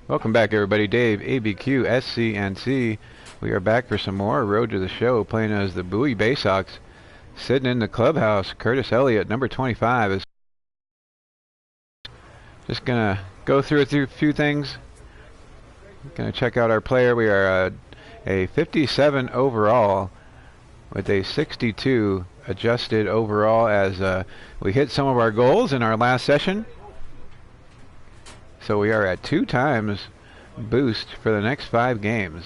Welcome back, everybody. Dave, ABQ, SCNC. We are back for some more Road to the Show, playing as the Bowie Bay Sox. Sitting in the clubhouse, Curtis Elliott, number 25, is just going to go through a few things. Going to check out our player. We are a 57 overall with a 62 adjusted overall as we hit some of our goals in our last session. So we are at 2 times boost for the next 5 games.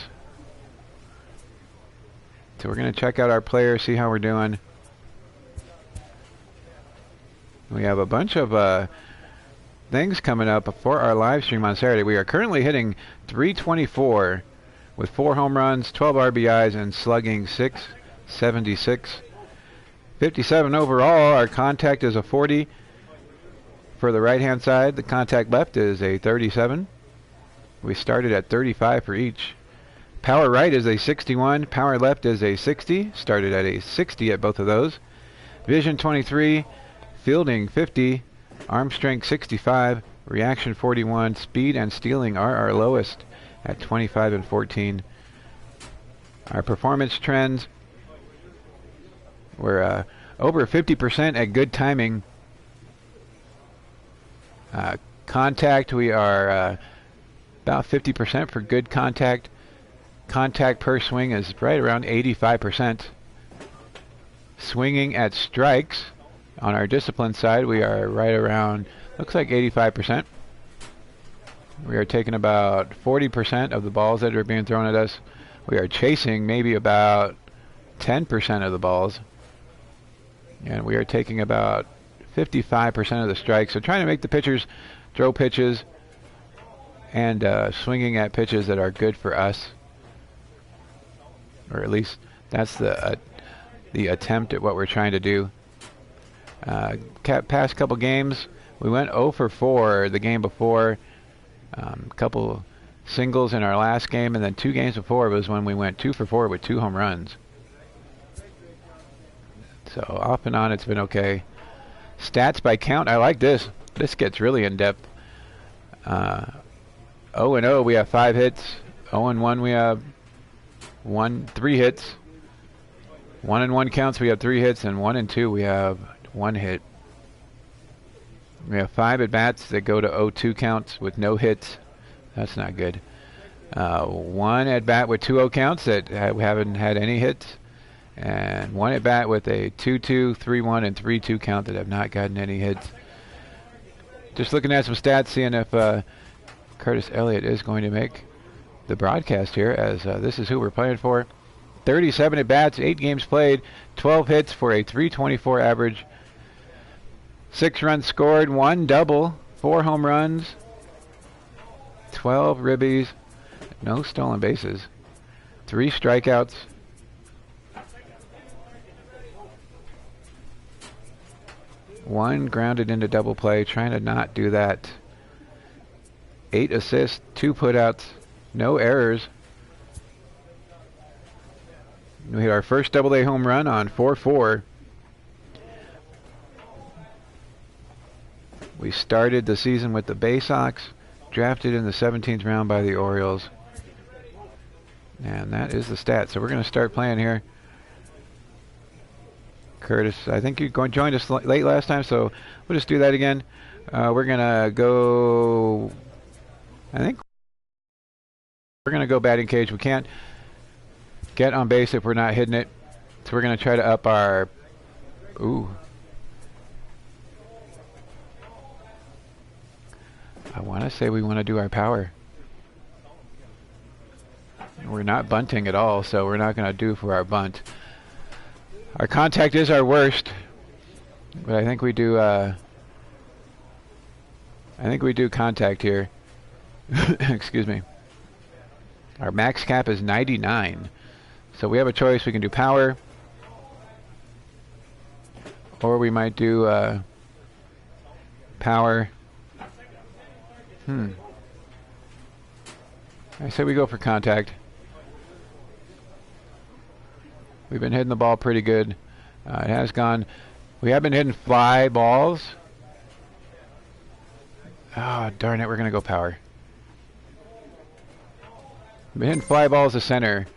So we're going to check out our player, see how we're doing. We have a bunch of things coming up for our live stream on Saturday. We are currently hitting 324 with 4 home runs, 12 RBIs, and slugging 676. 57 overall. Our contact is a 40. For the right-hand side, the contact left is a 37. We started at 35 for each. Power right is a 61. Power left is a 60. Started at a 60 at both of those. Vision 23. Fielding 50. Arm strength 65. Reaction 41. Speed and stealing are our lowest at 25 and 14. Our performance trends, we're over 50% at good timing. Contact, we are about 50% for good contact. Contact per swing is right around 85%. Swinging at strikes, on our discipline side, we are right around, looks like 85%. We are taking about 40% of the balls that are being thrown at us. We are chasing maybe about 10% of the balls. And we are taking about 55% of the strikes. So trying to make the pitchers throw pitches and swinging at pitches that are good for us, or at least that's the attempt at what we're trying to do. Past couple games, we went 0 for 4 the game before. Couple singles in our last game, and then 2 games before was when we went 2 for 4 with 2 home runs. So off and on, it's been okay. Stats by count, I like this. This gets really in depth. 0-0, we have 5 hits. 0-1, we have 3 hits. 1-1 counts, we have 3 hits, and 1-2, we have 1 hit. We have 5 at bats that go to 0-2 counts with no hits. That's not good. 1 at bat with 2-0 counts that we haven't had any hits. And 1 at bat with a 2-2, 3-1, and 3-2 count that have not gotten any hits. Just looking at some stats, seeing if Curtis Elliott is going to make the broadcast here, as this is who we're playing for. 37 at bats, 8 games played, 12 hits for a 324 average. 6 runs scored, 1 double, 4 home runs, 12 ribbies, no stolen bases, 3 strikeouts. One grounded into double play, trying to not do that. 8 assists, 2 putouts, no errors. We hit our first double-A home run on 4-4. We started the season with the Bay Sox, drafted in the 17th round by the Orioles. And that is the stat. So we're going to start playing here. Curtis, I think you joined us late last time, so we'll just do that again. We're going to go, I think we're going to go batting cage. We can't get on base if we're not hitting it. So we're going to try to up our, I want to say we want to do our power. We're not bunting at all, so we're not going to do for our bunt. Our contact is our worst, but I think we do contact here. Excuse me. Our max cap is 99. So we have a choice. We can do power, or we might do power. I say we go for contact. We've been hitting the ball pretty good. It has gone. We have been hitting fly balls. Oh, darn it. We're going to go power. We're hitting fly balls to center.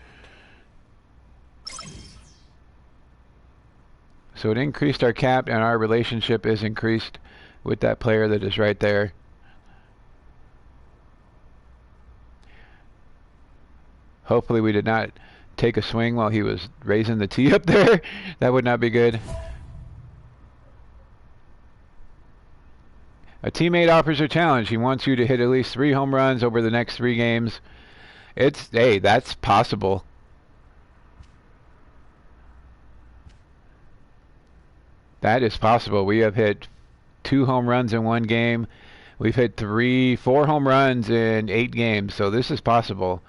So it increased our cap, and our relationship is increased with that player that is right there. Hopefully we did not take a swing while he was raising the tee up there. That would not be good. A teammate offers a challenge. He wants you to hit at least 3 home runs over the next 3 games. Hey, that's possible. That is possible. We have hit 2 home runs in 1 game. We've hit 4 home runs in 8 games. So this is possible.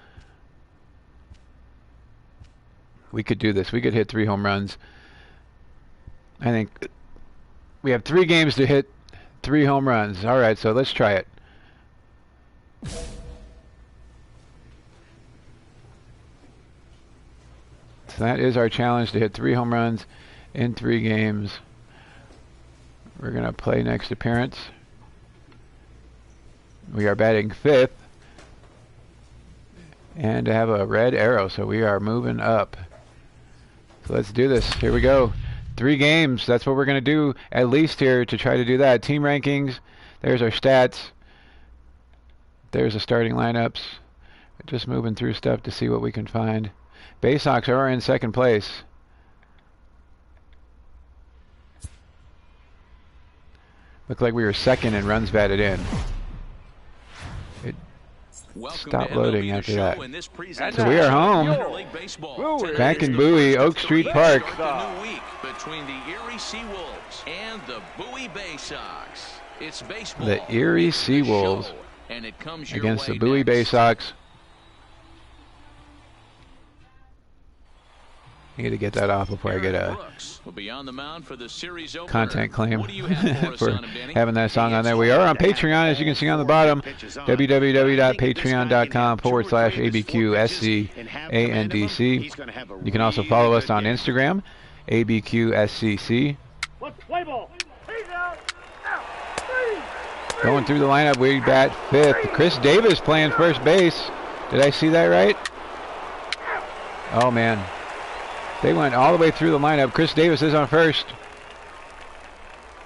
We could do this. We could hit 3 home runs. I think we have 3 games to hit 3 home runs. All right, so let's try it. So that is our challenge, to hit 3 home runs in 3 games. We're going to play next appearance. We are batting 5th. And to have a red arrow, so we are moving up. So let's do this. Here we go. 3 games. That's what we're going to do at least here to try to do that. Team rankings. There's our stats. There's the starting lineups. Just moving through stuff to see what we can find. Bay Sox are in 2nd place. Looked like we were 2nd in runs batted in. Stop loading after that. So we are home. Back in Bowie, Oak Street Park. Between the Erie Seawolves and the Bowie Bay Sox. It's baseball. The Erie Seawolves against the Bowie Bay Sox. I need to get that off before I get a content claim for having that song on there. We are on Patreon, as you can see on the bottom, www.patreon.com/ABQSCANDC. You can also follow us on Instagram, ABQSCC. Going through the lineup, we bat 5th. Chris Davis playing first base. Did I see that right? Oh, man. They went all the way through the lineup. Chris Davis is on first.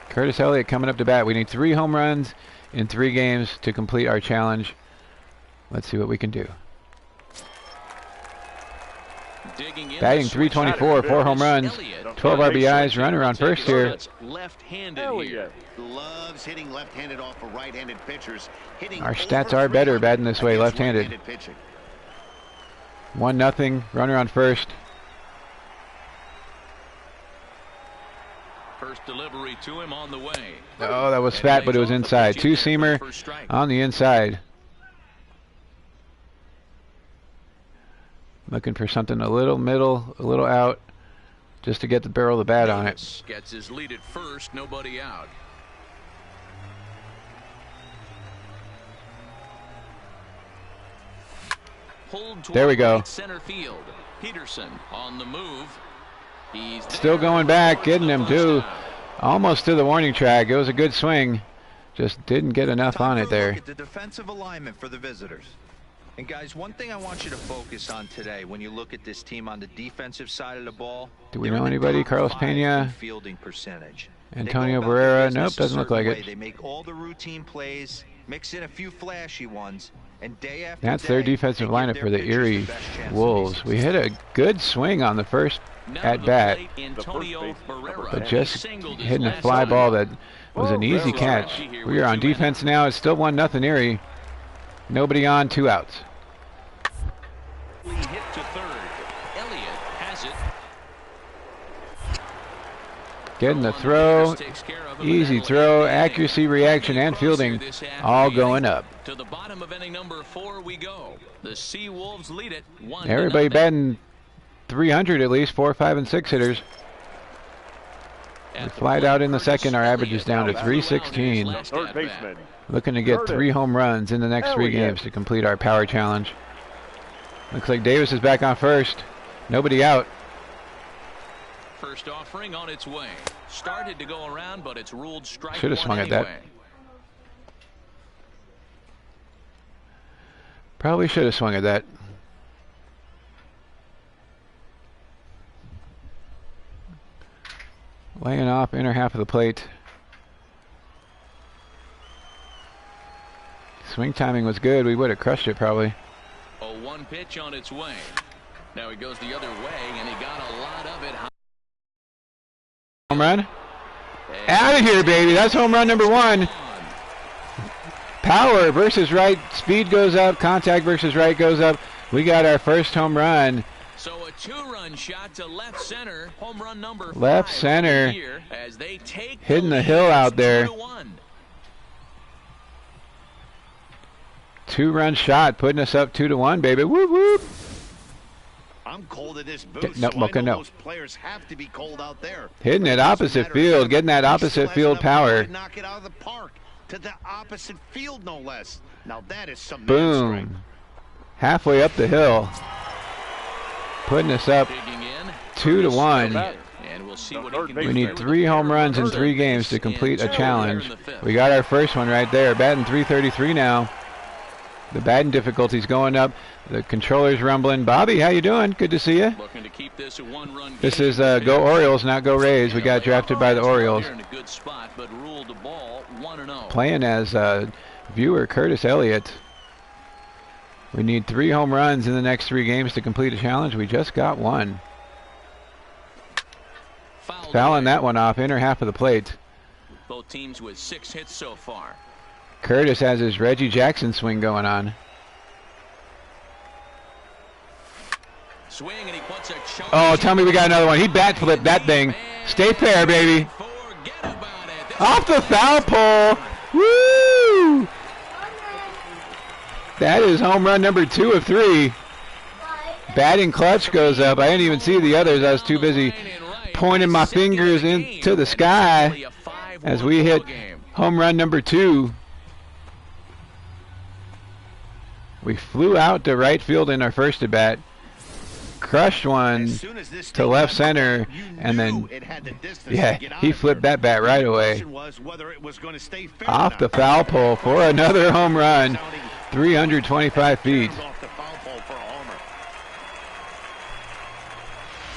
Curtis Elliott coming up to bat. We need 3 home runs in 3 games to complete our challenge. Let's see what we can do. Batting .324, 4 home runs, 12 RBIs, runner on first here. Our stats are better batting this way, left-handed. 1-0, runner on first. First delivery to him on the way. Oh, that was fat, but it was inside. 2-seamer on the inside. Looking for something a little middle, a little out, just to get the barrel of the bat on it. Gets his lead at first, nobody out. There we go. Center field. Peterson on the move. He's still going back, getting him to almost to the warning track. It was a good swing, just didn't get enough on it there. Look at the defensive alignment for the visitors. And guys, one thing I want you to focus on today when you look at this team on the defensive side of the ball. Do we know anybody? Carlos Pena, fielding percentage. Antonio Barrera. Nope, doesn't look like it. They make all the routine plays, mix in a few flashy ones, and day after that's day, their defensive lineup for the Erie Wolves. We hit a good swing on the first at bat, but just hitting a fly ball that was an easy catch. We are on defense now. It's still 1-0 Erie. Nobody on, 2 outs. Hit to third. Elliott has it. Getting the throw, easy throw, accuracy, reaction, and fielding all going up. To the bottom of inning number 4 we go. The Seawolves lead it 1-0. Everybody batting 300 at least, 4, 5, and 6 hitters. We flied out in the second. Our average is down to 316. Looking to get 3 home runs in the next 3 games to complete our power challenge. Looks like Davis is back on first. Nobody out. First offering on its way. Started to go around, but it's ruled strike. Should have swung at that. Probably should have swung at that. Laying off inner half of the plate. Swing timing was good. We would have crushed it probably. A 1 pitch on its way. Now he goes the other way, and he got a lot of it. Home run. Out of here, baby. That's home run number 1. Power versus right. Speed goes up. Contact versus right goes up. We got our first home run. So a 2-run shot to left center. Home run number 5 left center. As they take hitting the hill out there. 2-run shot, putting us up 2-1, baby. Whoop whoop. I'm cold in this booth. No, so Mocha, no. Those players have to be cold out there. Hitting it opposite field, getting that opposite field power. Knock it out of the park to the opposite field, no less. Now that is some boom. Halfway up the hill, putting us up 2-1. We need 3 home runs in 3 games to complete a challenge. We got our first one right there. Batting .333 now. The batting difficulty's going up. The controller's rumbling. Bobby, how you doing? Good to see you. This is go Orioles, not go Rays. We got drafted by the Orioles. Playing as viewer Curtis Elliott. We need 3 home runs in the next 3 games to complete a challenge. We just got 1. Fouling that one off, inner half of the plate. Both teams with 6 hits so far. Curtis has his Reggie Jackson swing going on. Swing, and he puts a oh, tell me we got another one. He bat flipped that thing. Stay fair, baby. Off the foul pole. Woo! That is home run number 2 of 3. Batting clutch goes up. I didn't even see the others. I was too busy pointing my fingers into the sky as we hit home run number 2. We flew out to right field in our first at bat, crushed one to left center, and then, yeah, he flipped that bat right away. Off the foul pole for another home run, 325 feet.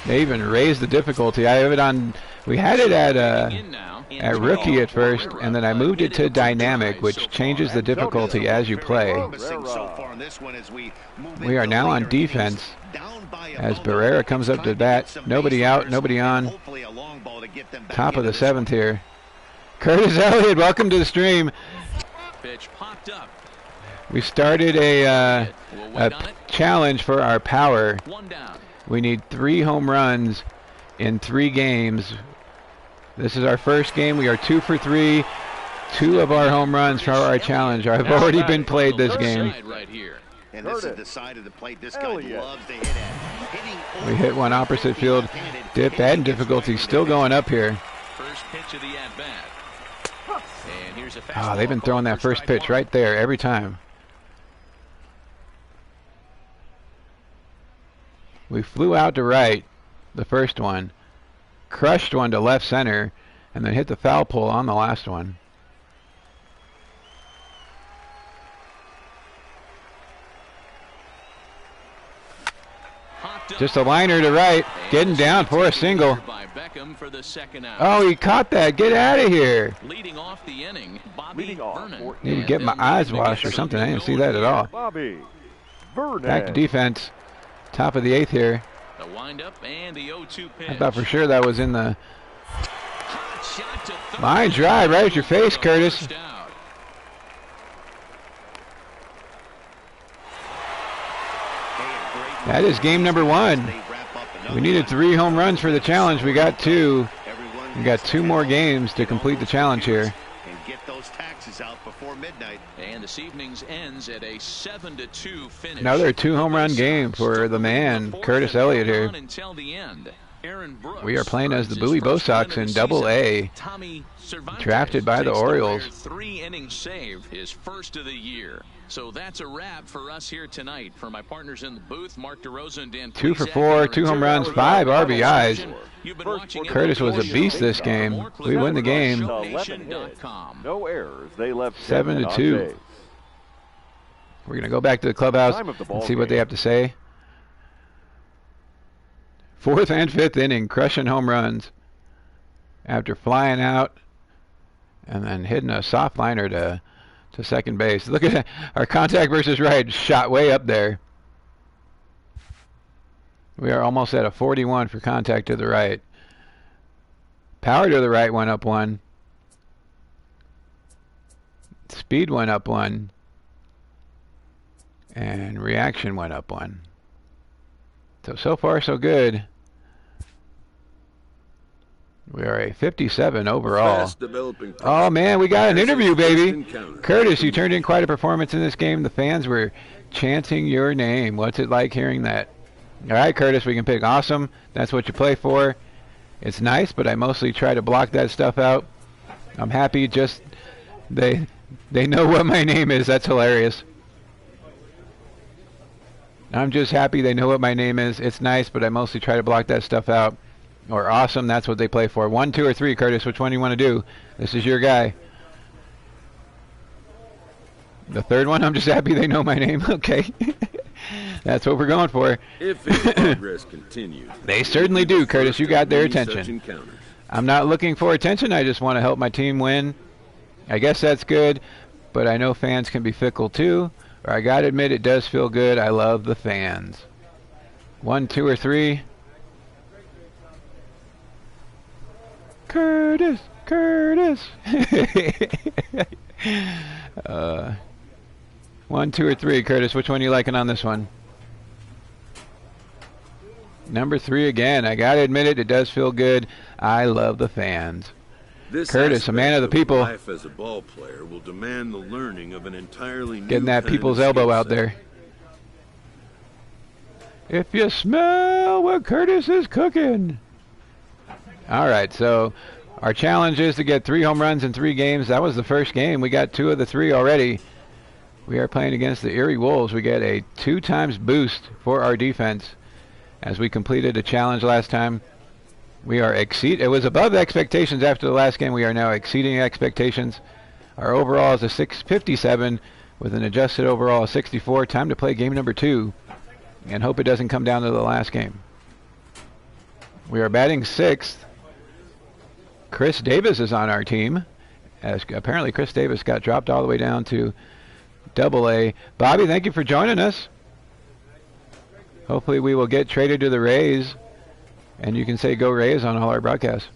They even raised the difficulty. I have it on, we had it at rookie at first, and then I moved it to dynamic, which changes the difficulty as you play. We are now on defense as Barrera comes up to bat. Nobody out, nobody on. Top of the 7th here. Curtis Elliott, welcome to the stream. We started a challenge for our power. We need 3 home runs in 3 games. This is our first game. We are 2 for 3. 2 of our home runs for our challenge have already been played this game. And this is the side of the plate this guy loves to hit at. We hit one opposite field. Batting difficulty still going up here. First pitch of the at-bat. And here's a oh, they've been throwing that first pitch right there every time. We flew out to right, the first one, crushed one to left center, and then hit the foul pole on the last one. Just a liner to right, getting down for a single. Oh, he caught that. Get out of here. Leading off the inning, Need to get my eyes washed or something. I didn't see that at all. Back to defense. Top of the 8th here. The windup and the 0-2 pitch. I thought for sure that was in the line drive right at your face, Curtis. That is game number 1. We needed 3 home runs for the challenge. We got 2. We got 2 more games to complete the challenge here. And get those taxes out before midnight. And this evening's ends at a 7-2 finish. Another 2 home run game for the man, Curtis Elliott here. We are playing as the Bowie Bo Sox in Double-A, drafted by the Orioles. 3 innings save, his first of the year. So that's a wrap for us here tonight. For my partners in the booth, Mark DeRosa and Dan. 2 for 4, 2 home runs, 5 RBIs. Curtis was a beast this game. We win the game. No errors. They left 7-2. We're going to go back to the clubhouse and see what they have to say. 4th and 5th inning, crushing home runs. after flying out and then hitting a soft liner to second base. Look at our contact versus right, shot way up there. We are almost at a 41 for contact to the right. Power to the right went up 1. Speed went up 1. And reaction went up 1. So far so good. We are a 57 overall. Oh man, we got an interview, baby. Curtis, you turned in quite a performance in this game. The fans were chanting your name. What's it like hearing that? All right, Curtis, we can pick awesome. That's what you play for. It's nice, but I mostly try to block that stuff out. I'm happy just they know what my name is. That's hilarious. I'm just happy they know what my name is. It's nice, but I mostly try to block that stuff out. Or awesome, that's what they play for. 1, 2, or 3, Curtis. Which one do you want to do? This is your guy. The third one, I'm just happy they know my name. Okay. That's what we're going for. If progress continues, they certainly do, Curtis. You got their attention. I'm not looking for attention. I just want to help my team win. I guess that's good, but I know fans can be fickle too. Or I got to admit, it does feel good. I love the fans. 1, 2, or 3. Curtis, Curtis. 1, 2, or 3, Curtis. Which one are you liking on this one? Number 3 again. I gotta admit it does feel good. I love the fans. Curtis, a man of the people. Life as a ball player will demand the learning of an entirely new getting that people's elbow out there. If you smell what Curtis is cooking. All right, so our challenge is to get 3 home runs in 3 games. That was the first game. We got 2 of the 3 already. We are playing against the Erie Wolves. We get a 2 times boost for our defense as we completed a challenge last time. We are it was above expectations after the last game. We are now exceeding expectations. Our overall is a 657 with an adjusted overall of 64. Time to play game number 2 and hope it doesn't come down to the last game. We are batting 6th. Chris Davis is on our team, as apparently Chris Davis got dropped all the way down to AA. Bobby, thank you for joining us. Hopefully we will get traded to the Rays, and you can say go Rays on all our broadcasts.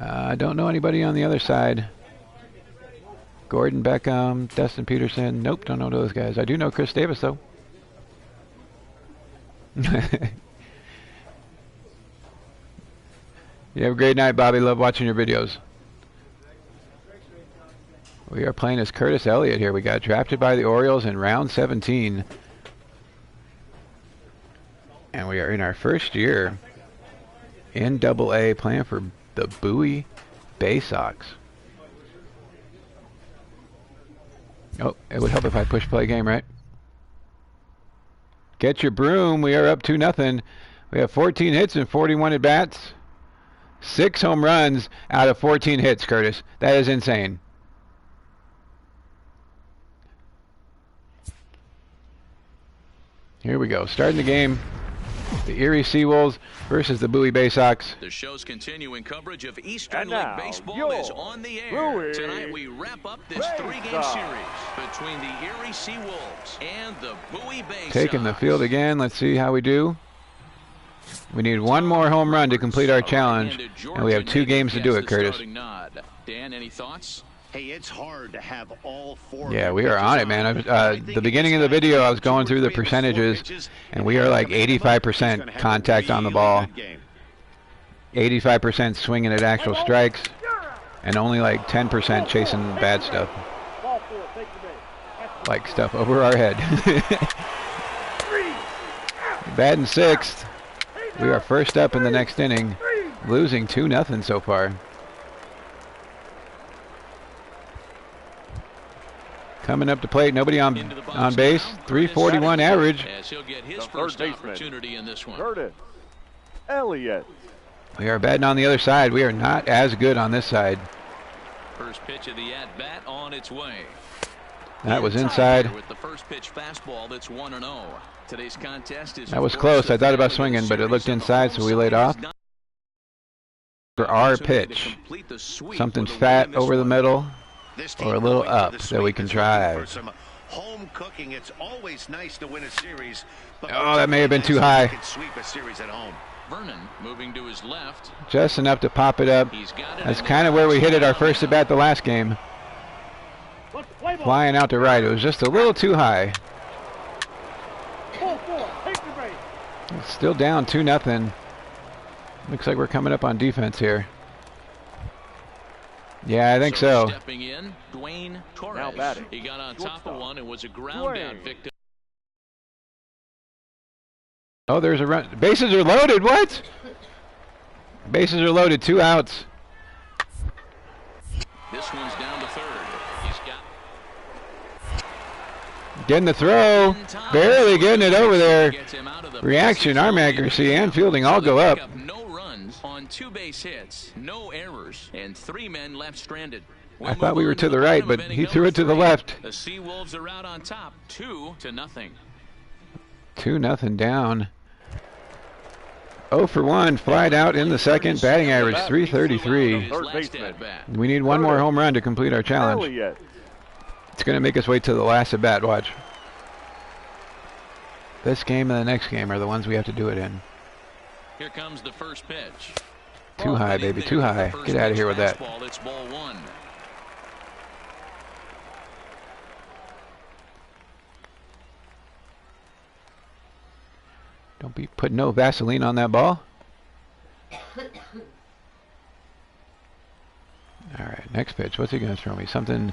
I don't know anybody on the other side. Gordon Beckham, Dustin Peterson. Nope, don't know those guys. I do know Chris Davis, though. You have a great night, Bobby. Love watching your videos. We are playing as Curtis Elliott here. We got drafted by the Orioles in round 17. And we are in our first year in AA playing for the Bowie Bay Sox. Oh, it would help if I push play game, right? Get your broom. We are up 2-0. We have 14 hits and 41 at-bats. 6 home runs out of 14 hits, Curtis. That is insane. Here we go. Starting the game. The Erie Seawolves versus the Bowie Bay Sox. The show's continuing coverage of Eastern League Baseball is on the air. Tonight we wrap up this 3-game series between the Erie Seawolves and the Bowie Bay Sox. Taking the field again. Let's see how we do. We need 1 more home run to complete our challenge, and we have 2 games to do it, Curtis. Dan, any thoughts? Hey, it's hard to have all 4. Yeah, we are on it, man. The beginning of the video, I was going through the percentages, and we are like 85% contact on the ball, 85% swinging at actual strikes, and only like 10% chasing bad stuff, like stuff over our head. Batting 6th. We are first up in the next inning, losing 2-0 so far. Coming up to plate, nobody on base. 341 average. As he'll get his first opportunity in this one. Curtis Elliott. We are batting on the other side. We are not as good on this side. First pitch of the at-bat on its way. That was inside. With the first pitch fastball, that's 1-0. Today's contest is that was close. I thought about swinging, but it looked inside, so we laid off. For our pitch. Something fat over the middle or a little up that we can drive. Home cooking, it's always nice to win a series, but oh, that may have been too high. Sweep a series at home. Vernon moving to his left. Just enough to pop it up. That's kind of where we hit it our first at bat the last game. Flying out to right. It was just a little too high. It's still down 2-0. Looks like we're coming up on defense here. Yeah, I think so. Stepping in, Dwayne Torres. He got on top of one and was a ground out victim. Oh, there's a run. Bases are loaded. What? Bases are loaded. 2 outs. This one's down to third. He's got getting the throw. Barely getting it over there. Reaction, arm accuracy, and fielding all go up. No runs on 2 base hits, no errors, and 3 men left stranded. I thought we were to the right, but he threw it to the left. The Seawolves are out on top, 2-0. 2-0 down. 0 for 1, flied out in the second. Batting average 333. We need one more home run to complete our challenge. It's going to make us wait till the last at bat. Watch. This game and the next game are the ones we have to do it in. Here comes the first pitch. Too high, baby, too high. Get out of here with that. It's ball 1. Don't be putting no Vaseline on that ball. All right, next pitch. What's he going to throw me? Something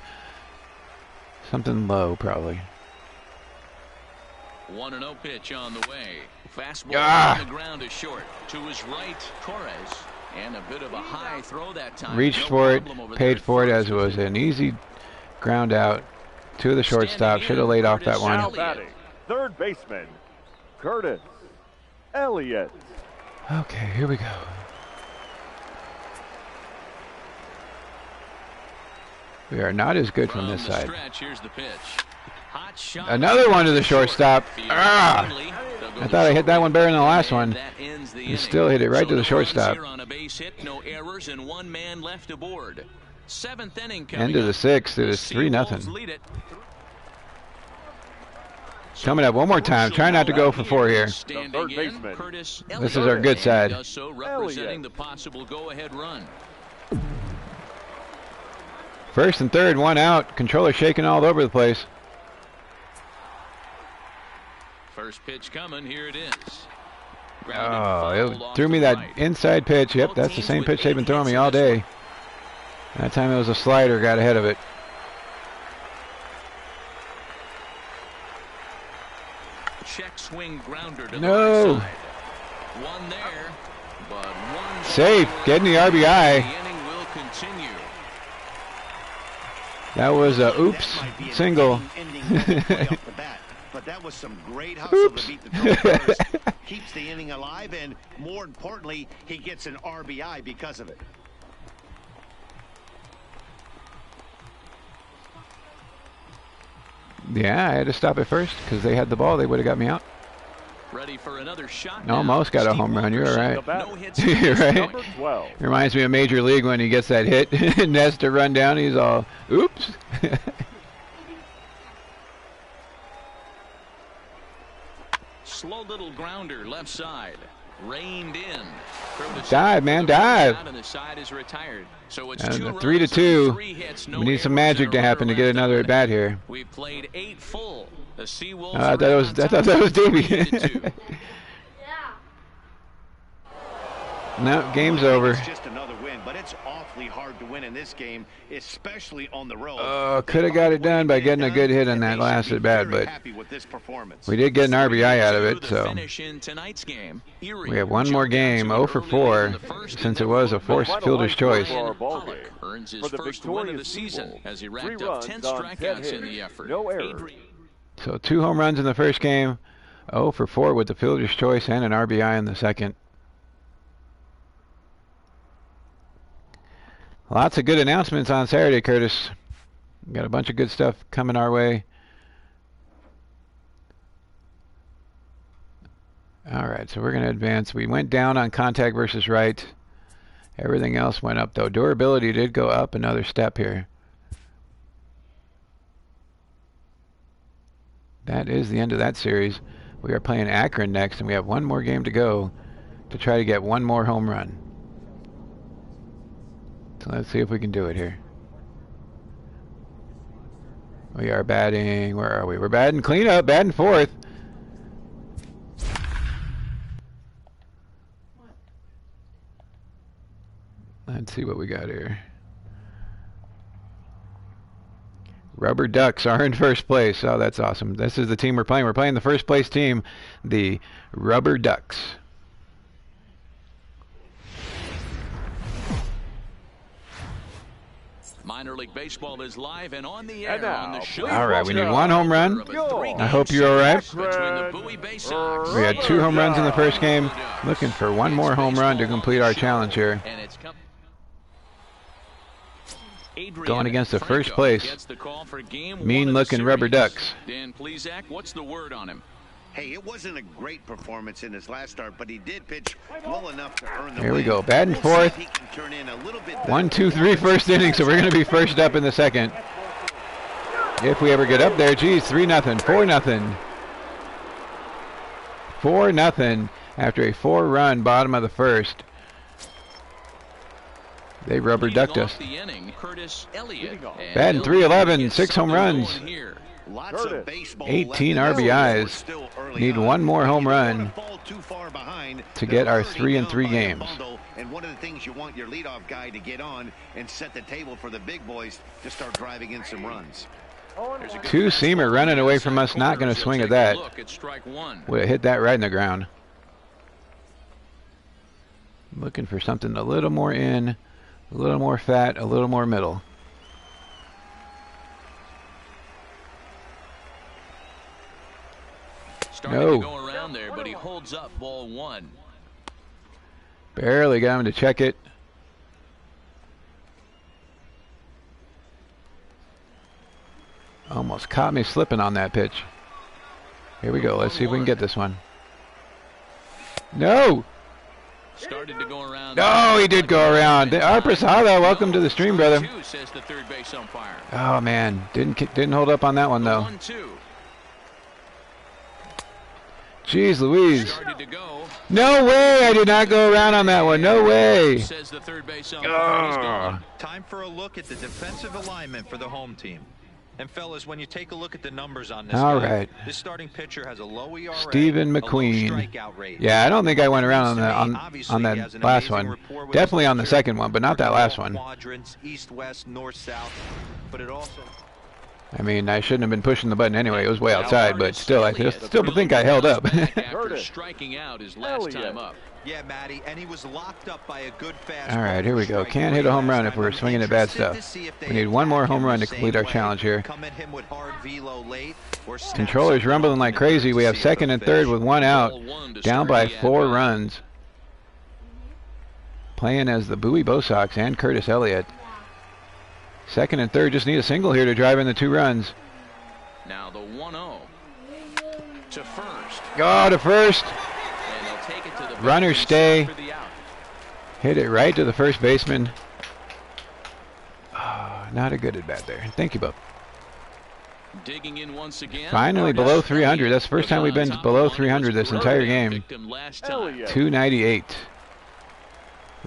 low, probably. 1-0 pitch on the way. Fastball on the ground is short. To his right, Torres. And a bit of a high throw that time. Reached for it, paid for it as it was an easy ground out to the shortstop. Should have laid off that one. Now batting, third baseman, Curtis Elliott. Okay, here we go. We are not as good from this side. Here's the pitch. Hot shot. Another one to the shortstop. Ah! I thought I hit that one better than the last one. He still hit it right to the shortstop. On a base hit, no errors, and 1 man left aboard. 7th inning coming End of the 6th. It is 3-0. Coming up one more time. Try not to go for 4 here. This is our good side. Does so, representing the possible go-ahead run. First and third, 1 out. Controller shaking all over the place. First pitch coming. Here it is. Oh, it threw me that inside pitch. Yep, that's the same pitch they've been throwing me all day. That time it was a slider. Got ahead of it. Check swing grounder to no. the right side. One there, but one safe. Getting the RBI. The inning will continue. That was a oops single. But that was some great hustle to beat the Tigers. Keeps the inning alive, and more importantly, he gets an RBI because of it. Yeah, I had to stop it first because they had the ball. They would have got me out. Ready for another shot. Almost got a home run. You're right. No hits. You're right. Reminds me of Major League when he gets that hit and has to run down. He's all, oops. Slow little grounder left side. Reined in. Dive, man, dive. And the side is retired. So it's and 2 the 3-2. No, we need some magic to happen to get another at bat here. We've played 8 full. The Seawolves I thought that was Davey. No, game's over. It's just another win, but it's awfully hard to win in this game, especially on the road. Could have got it done by getting a good hit on that last at bat, but we did get an RBI out of it, so we have one more game, 0 for 4, since it was a forced fielder's choice. Earns his first win of the season as he racked up 10 strikeouts in the effort. No errors. So 2 home runs in the first game, 0 for 4 with the fielder's choice and an RBI in the second. Lots of good announcements on Saturday, Curtis. We got a bunch of good stuff coming our way. All right, so we're going to advance. We went down on contact versus right. Everything else went up, though. Durability did go up another step here. That is the end of that series. We are playing Akron next, and we have one more game to go to try to get one more home run. So let's see if we can do it here. We are batting, where are we? We're batting cleanup, batting fourth. Let's see what we got here. Rubber Ducks are in first place. Oh, that's awesome. This is the team we're playing. We're playing the first place team, the Rubber Ducks. Minor League Baseball is live and on the air on the show. All right, we need one home run. I hope you're all right. We had 2 home runs in the first game. Looking for one more home run to complete our challenge here. Going against the first place, mean-looking Rubber Ducks. Dan Plesac, what's the word on him? Hey, it wasn't a great performance in his last start, but he did pitch well enough to earn the Here we win. go, batting fourth. 1, 2, 3 first inning, so we're going to be first up in the second. If we ever get up there, geez, 3-0, 4-0. 4-0 after a 4-run bottom of the first. They rubber ducked us. Batting .311, 6 home runs. 18 RBIs. Need one more home run to get our 3-3 games. And one of the things you want your leadoff guy to get on and set the table for the big boys to start driving in some runs. 2-seamer running away from us. Not going to swing at that. Would have hit that right in the ground. Looking for something a little more in, a little more fat, a little more middle. No. To go around there, but he holds up ball 1. Barely got him to check it. Almost caught me slipping on that pitch. Here we go. Let's see if we can get this one. No! Started to go around. No, he did go around. Prasada, welcome to the stream, brother. Says the third base umpire. Oh man, didn't hold up on that one though. 1-2. Jeez Louise. No way, I did not go around on that one. No way. Says the third base umpire. Time for a look at the defensive alignment for the home team. And fellas, when you take a look at the numbers on this guy, this starting pitcher has a low ERA, Stephen McQueen. Yeah, I don't think I went around on that last one. Definitely on the second one, but not that last one. East, west, north, south. But it also, I mean, I shouldn't have been pushing the button anyway. It was way outside, but still, I still think I held up. After striking out his last time up. Yeah, Matty, and he was locked up by a good fastball. All right, here we go. Can't hit a home run if we're swinging at bad stuff. We need one more home run to complete our challenge here. Controller's rumbling like crazy. We have second and third with one out, down by 4 runs. Playing as the Bowie Bo Sox and Curtis Elliott. Second and third just need a single here to drive in the 2 runs. Now the 1-0 to first. Go to first. And they'll take it to the runner stay. Hit it right to the first baseman. Oh, not a good at bat there. Thank you, Bub. Digging in once again. Finally below 300. That's the first time we've been below 300 this entire game. 298.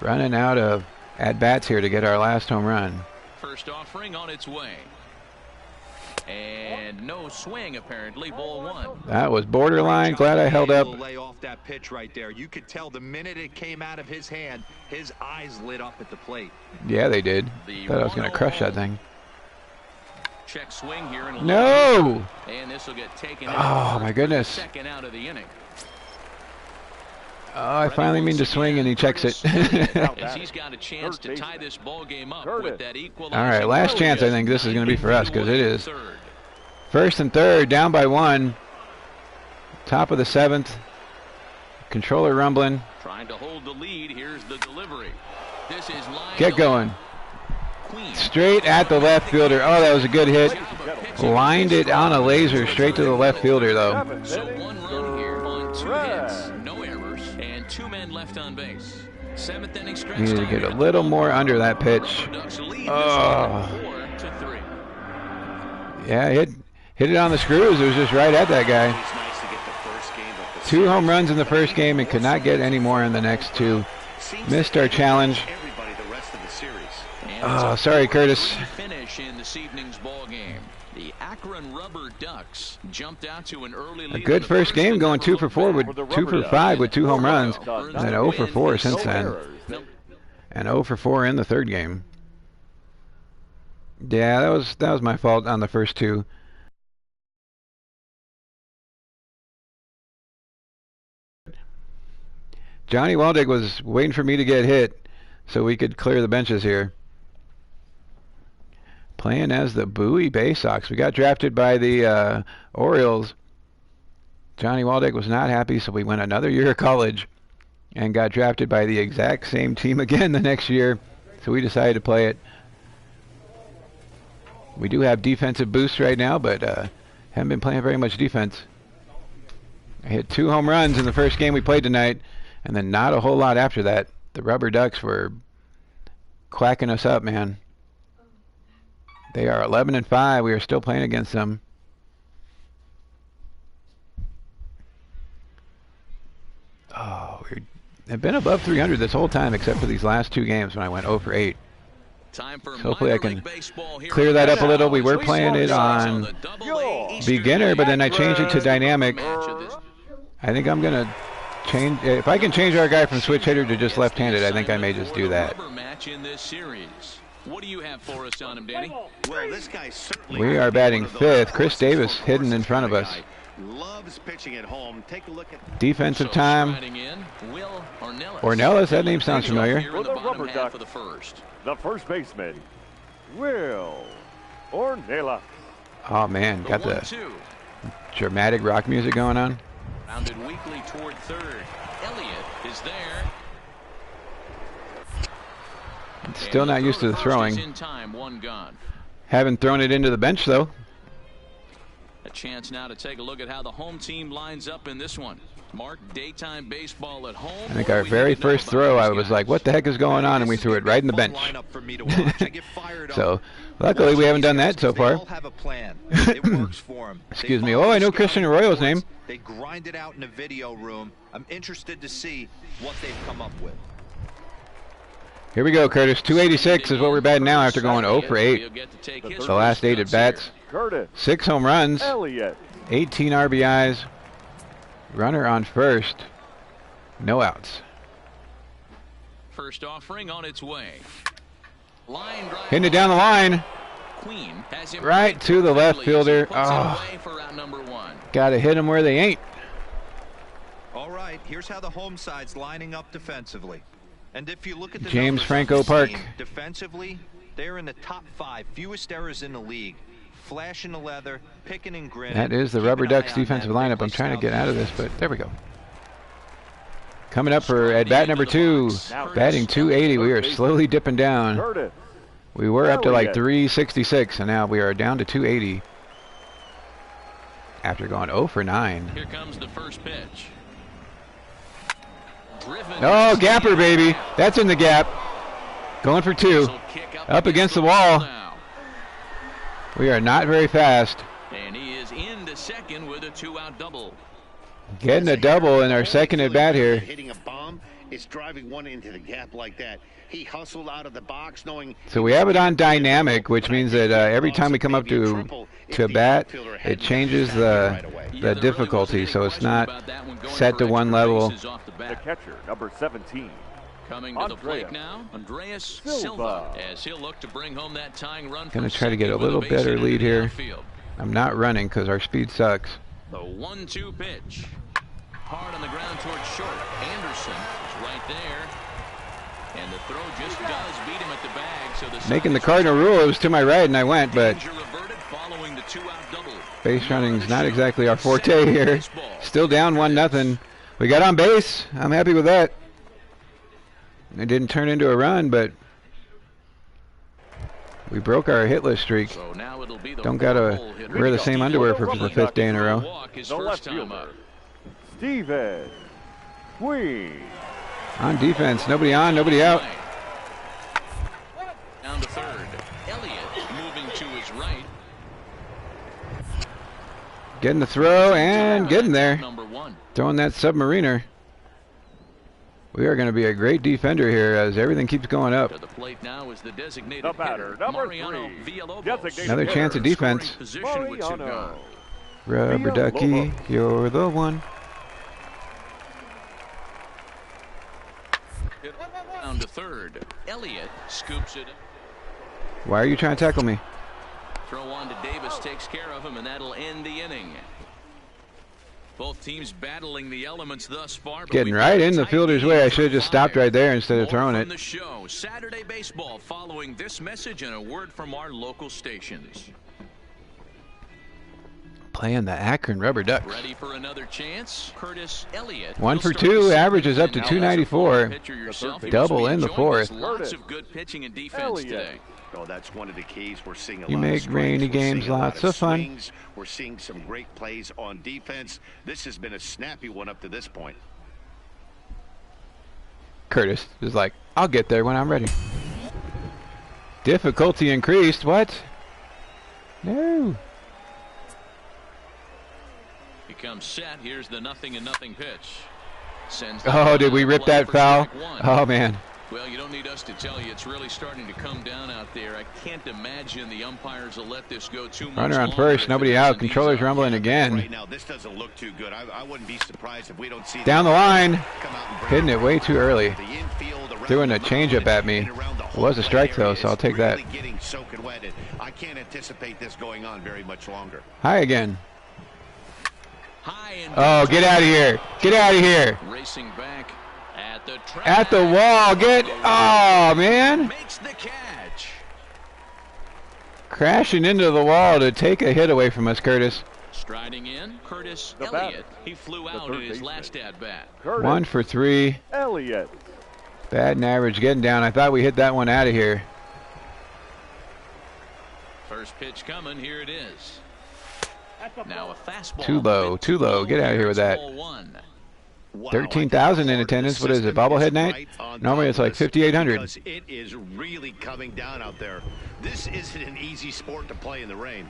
Running out of at-bats here to get our last home run. First offering on its way. And no swing, apparently. Ball 1. That was borderline. Glad I held up. Lay off that pitch right there. You could tell the minute it came out of his hand, his eyes lit up at the plate. Yeah, they did. Thought I was going to crush that thing. Check swing here. And no! And this will get taken. Oh, my goodness. Second out of the inning. Oh, I finally mean to swing, and he checks it. He's got a chance to tie this ball game up with that equalizer. All right, last chance. I think this is going to be for us because it is. First and third, down by 1. Top of the 7th. Controller rumbling. Trying to hold the lead. Here's the delivery. This is line. Get going. Straight at the left fielder. Oh, that was a good hit. Lined it on a laser straight to the left fielder, though. So 1 run here on 2 hits. No errors. And 2 men left on base. Seventh inning stretch. Needed to get a little more under that pitch. Oh. Yeah, hit it on the screws. It was just right at that guy. 2 home runs in the first game and could not get any more in the next 2. Missed our challenge. Oh, sorry, Curtis. Finish in this evening's ball game. The Akron Rubber Ducks jumped out to an early lead. A good first game, going 2 for 4 with 2 for 5 with 2 home runs, and 0 for 4 since then, and 0 for 4 in the third game. Yeah, that was my fault on the first 2. Johnny Waldick was waiting for me to get hit so we could clear the benches here. Playing as the Bowie Bay Sox. We got drafted by the Orioles. Johnny Waldick was not happy, so we went another year of college and got drafted by the exact same team again the next year. So we decided to play it. We do have defensive boosts right now, but haven't been playing very much defense. I hit 2 home runs in the first game we played tonight, and then not a whole lot after that. The Rubber Ducks were quacking us up, man. They are 11-5. We are still playing against them. Oh, we've been above 300 this whole time, except for these last 2 games when I went 0 for 8. Time for so hopefully I can clear that up a little. We were playing it on beginner, but then I changed it to dynamic. I think I'm going to change. If I can change our guy from switch hitter to just left-handed, I think I may just do that. What do you have for us on him, Danny? Well, this guy certainly we are batting 5th. Chris Davis hidden in front of us. Loves pitching at home. Take a look at defensive time. Ornelas, that name sounds familiar. For the Rubber Ducks, the first baseman, Will Ornelas. Oh man, got the dramatic rock music going on. Rounded weakly toward third. Elliott is there. Still not used to the throwing. In time, 1 gone. Haven't thrown it into the bench though. A chance now to take a look at how the home team lines up in this one. Mark, daytime baseball at home. I think our very first throw, I was like, what the heck is going on? And we threw it right in the bench. So, luckily we haven't done that so far. Excuse me. Oh, I know Christian Arroyo's name. They grind it out in a video room. I'm interested to see what they've come up with. Here we go, Curtis. 286 is what we're batting now after going 0 for 8. The last 8 at bats. 6 home runs. 18 RBIs. Runner on first. No outs. First offering on its way. Hitting it down the line. Right to the left fielder. Oh. Gotta hit them where they ain't. All right, here's how the home side's lining up defensively. And if you look at the James Franco Park. Defensively, they're in the top 5, fewest errors in the league. Flashing the leather, picking and grinning. That is the Rubber Ducks defensive lineup. I'm trying to get out of this, but there we go. Coming up for at bat number 2, batting 280. We are slowly dipping down. We were up to like 366, and now we are down to 280 after going 0 for 9. Here comes the first pitch. Oh, gapper, baby. That's in the gap. Going for 2. Up against the wall. We are not very fast. And he is into second with a 2-out double. Getting a double in our second at bat here. Hitting a bomb is driving one into the gap like that. He hustled out of the box knowing. So we have it on dynamic, which means that every time we come up to bat, it changes the difficulty, so it's not set to one level. The catcher, number 17. Coming to the plate now, Andreas Silva, as he'll look to bring home that tying run. Gonna try to get a little better lead here. I'm not running because our speed sucks. The 1-2 pitch. Hard on the ground towards short. Anderson is right there. And the throw just does beat him at the bag. So the making the cardinal rule, it was to my right and I went, but following the 2-out double. Base running's not exactly our forte here. Still down 1-0. We got on base. I'm happy with that. It didn't turn into a run, but we broke our hitless streak. So now it'll be don't gotta wear the same underwear for the 5th day in a row. The left fielder, Steven Queen. On defense, nobody on, nobody out. Down to third. Elliott moving to his right. Getting the throw and getting there. Number 1. Throwing that submariner. We are going to be a great defender here as everything keeps going up. To the plate now is the designated The batter, hitter, number Mariano 3. Villalobos. Another chance of defense. Position with 2 gone. Rubber ducky, you're the one. Down to third. Elliott scoops it. Why are you trying to tackle me? Throw on to Davis takes care of him, and that'll end the inning. Both teams battling the elements thus far. But Getting right in the fielder's way. I should have just stopped right there instead of throwing it. The show, Saturday Baseball, following this message and a word from our local stations. Playing the Akron Rubber Ducks. Ready for another chance? Curtis Elliott. 1 for 2. Average is up to 294. Double in the fourth. Lots of good pitching and defense today. Oh, that's one of the keys. We're seeing a You lot make of rainy strength. We're games seeing a lot lots of fun. swings. We're seeing some great plays on defense. This has been a snappy one up to this point. Curtis is like, I'll get there when I'm ready. Difficulty increased. What? No. Becomes set. Here's the 0-0 pitch. Sends Oh, did we rip that foul? Oh, man. Well, you don't need us to tell you. It's really starting to come down out there. I can't imagine the umpires will let this go too much Runner on longer first, if nobody it out. doesn't Controller's ease up. rumbling Right again. now, this doesn't look too good. I wouldn't be surprised if we don't see Down the line. come out and bring Hitting it way too early. the infield, around Throwing the a changeup at me. and around the It was a home strike, plate though, area so I'll is take that. really getting soaking wet. And I can't anticipate this going on very much longer. High again. High and Oh, get out of here. Get out of here. racing back at the track. At the wall. Get. Oh, man. Makes the catch. Crashing into the wall to take a hit away from us, Curtis. Striding in, Curtis The batter, Elliott. He flew out third in his baseman. last at-bat. Curtis 1 for 3. Elliott. Bad and average getting down. I thought we hit that one out of here. First pitch coming. Here it is. Now a fastball. Too low, too low. Get out of here with that. Ball 1. Wow, 13,000 in attendance. What is it, bobblehead night? Normally it's like 5,800. Because it is really coming down out there. This isn't an easy sport to play in the rain.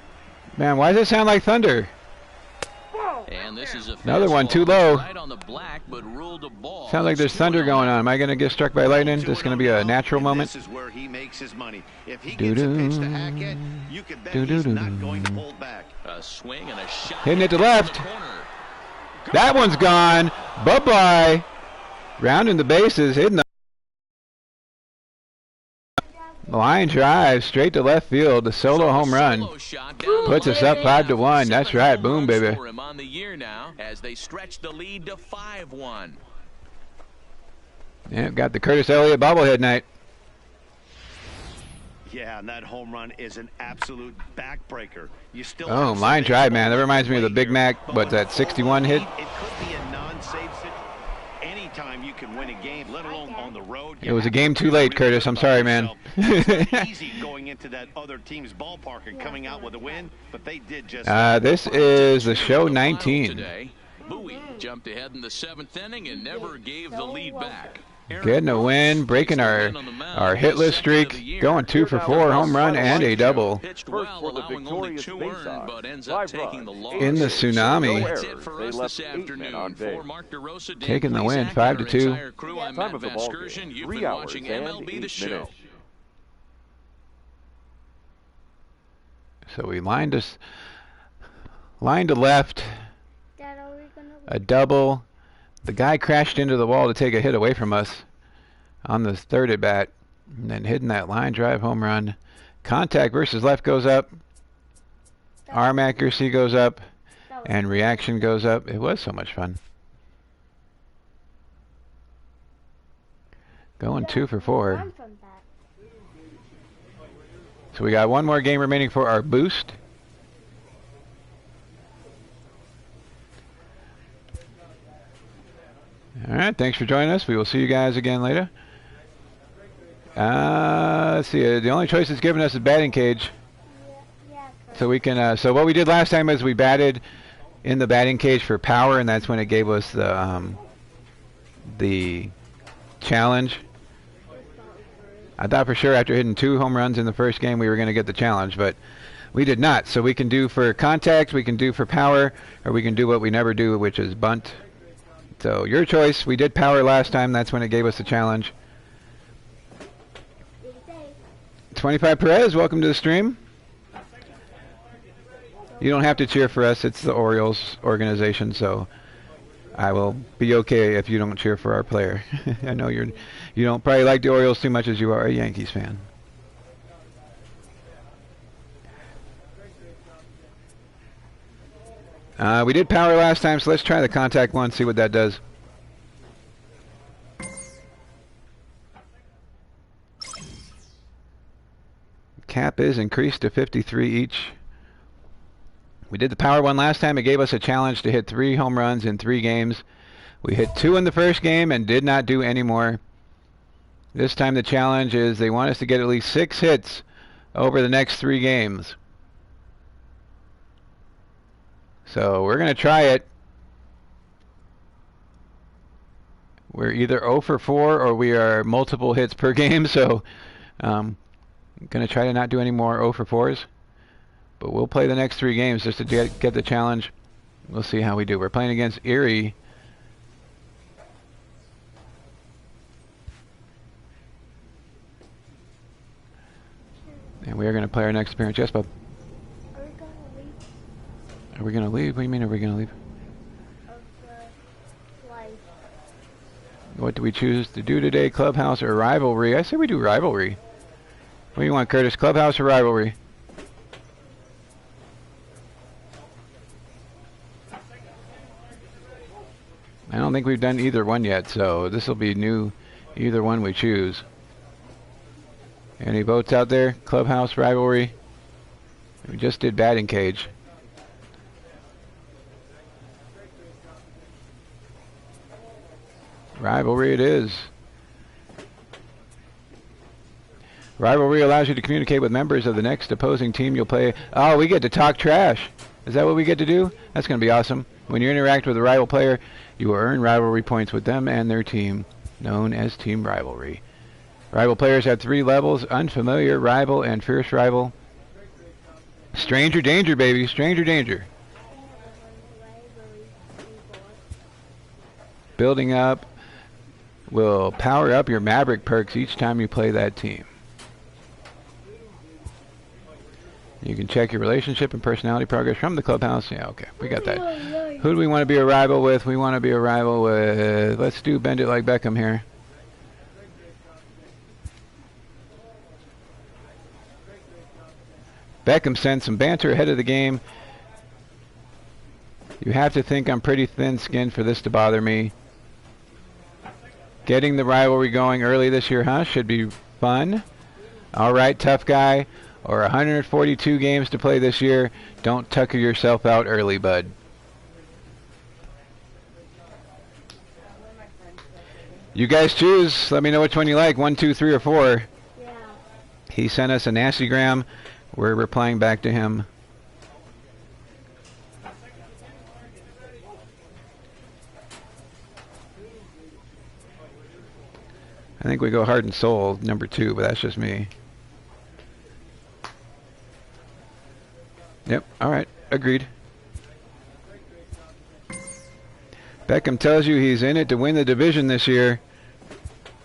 Man, why does it sound like thunder? And this is a Another one, fastball too low. right on the black, but ruled a ball. Sounds like there's thunder going on. Am I going to get struck by lightning? This is going to be a natural moment. This is where he makes his money. If he gets a pitch to hack at, you can bet he's not going to hold back. A swing and a shot. Hitting it to in the left. corner. That one's gone. Bye-bye. Rounding the bases, hitting the line drive straight to left field. The solo home run Solo shot down the puts us left up 5-1. field. That's 7 right. home Boom, runs baby. for him on the year now as they stretch the lead to 5-1. Yeah, got the Curtis Elliott bobblehead night. Yeah, and that home run is an absolute backbreaker. You still Oh, have line some drive, man. That baseball reminds me of the to Big play Mac. here, but What's that, with 61 hit? It could be a non-safe situation. Anytime you can win a game, let alone on the road. It was a game too late, Curtis. I'm sorry, man. It's not easy going into that other team's ballpark and coming out with a win, but they did just. This is the show The final 19. Today, Bowie jumped ahead in the 7th inning and never gave the lead back. Getting a win, breaking our hitless streak, going 2 for 4, home run and a double. Pitched First well, for the allowing only victorious 2 Bay earned, Sox. but ends up 5 taking the runs, loss. 8 In the hits, tsunami. no That's errors. it for They us left this 8 men afternoon. on For base. Mark DeRosa, Dave Taking the win, Plesac, 5-2. and our entire crew, I'm Time Matt of the Van ball Scoursion. game, You've 3 been hours watching and MLB 8 The Show. minutes. So we lined to left, a double. The guy crashed into the wall to take a hit away from us on the third at bat, and then hitting that line drive home run. Contact versus left goes up, arm accuracy goes up, and reaction goes up. It was so much fun. Going 2 for 4. So we got one more game remaining for our boost. All right, thanks for joining us. We will see you guys again later. Let's see. The only choice it's given us is batting cage. So we can. So what we did last time is we batted in the batting cage for power, and that's when it gave us the challenge. I thought for sure after hitting 2 home runs in the first game we were going to get the challenge, but we did not. So we can do for contact, we can do for power, or we can do what we never do, which is bunt. So your choice. We did power last time. That's when it gave us the challenge. 25 Perez, welcome to the stream. You don't have to cheer for us. It's the Orioles organization, so I will be okay if you don't cheer for our player. I know you don't probably like the Orioles too much as you are a Yankees fan. We did power last time, so let's try the contact one, see what that does. Cap is increased to 53 each. We did the power one last time. It gave us a challenge to hit 3 home runs in 3 games. We hit 2 in the first game and did not do any more. This time the challenge is they want us to get at least 6 hits over the next 3 games. So we're going to try it. We're either 0 for 4 or we are multiple hits per game. So I'm going to try to not do any more 0 for 4s. But we'll play the next 3 games just to get the challenge. We'll see how we do. We're playing against Erie. And we are going to play our next appearance. Yes, Bob? Are we going to leave? What do you mean, are we going to leave? What do we choose to do today? Clubhouse or rivalry? I say we do rivalry. What do you want, Curtis? Clubhouse or rivalry? I don't think we've done either one yet, so this will be new, either one we choose. Any votes out there? Clubhouse, rivalry? We just did batting cage. Rivalry it is. Rivalry allows you to communicate with members of the next opposing team you'll play. Oh, we get to talk trash. Is that what we get to do? That's going to be awesome. When you interact with a rival player, you will earn rivalry points with them and their team, known as Team Rivalry. Rival players have 3 levels: unfamiliar, rival, and fierce rival. Stranger danger, baby. Stranger danger. Building up will power up your Maverick perks each time you play that team. You can check your relationship and personality progress from the clubhouse. Yeah, okay, we got that. Who do we want to be a rival with? We want to be a rival with, let's do Bend It Like Beckham here. Beckham sent some banter ahead of the game. You have to think I'm pretty thin-skinned for this to bother me. Getting the rivalry going early this year, huh? Should be fun. All right, tough guy. Or 142 games to play this year. Don't tucker yourself out early, bud. You guys choose. Let me know which one you like. 1, 2, 3, or 4. Yeah. He sent us a nastygram. We're replying back to him. I think we go Heart and Soul, number 2, but that's just me. Yep, alright, agreed. Beckham tells you he's in it to win the division this year.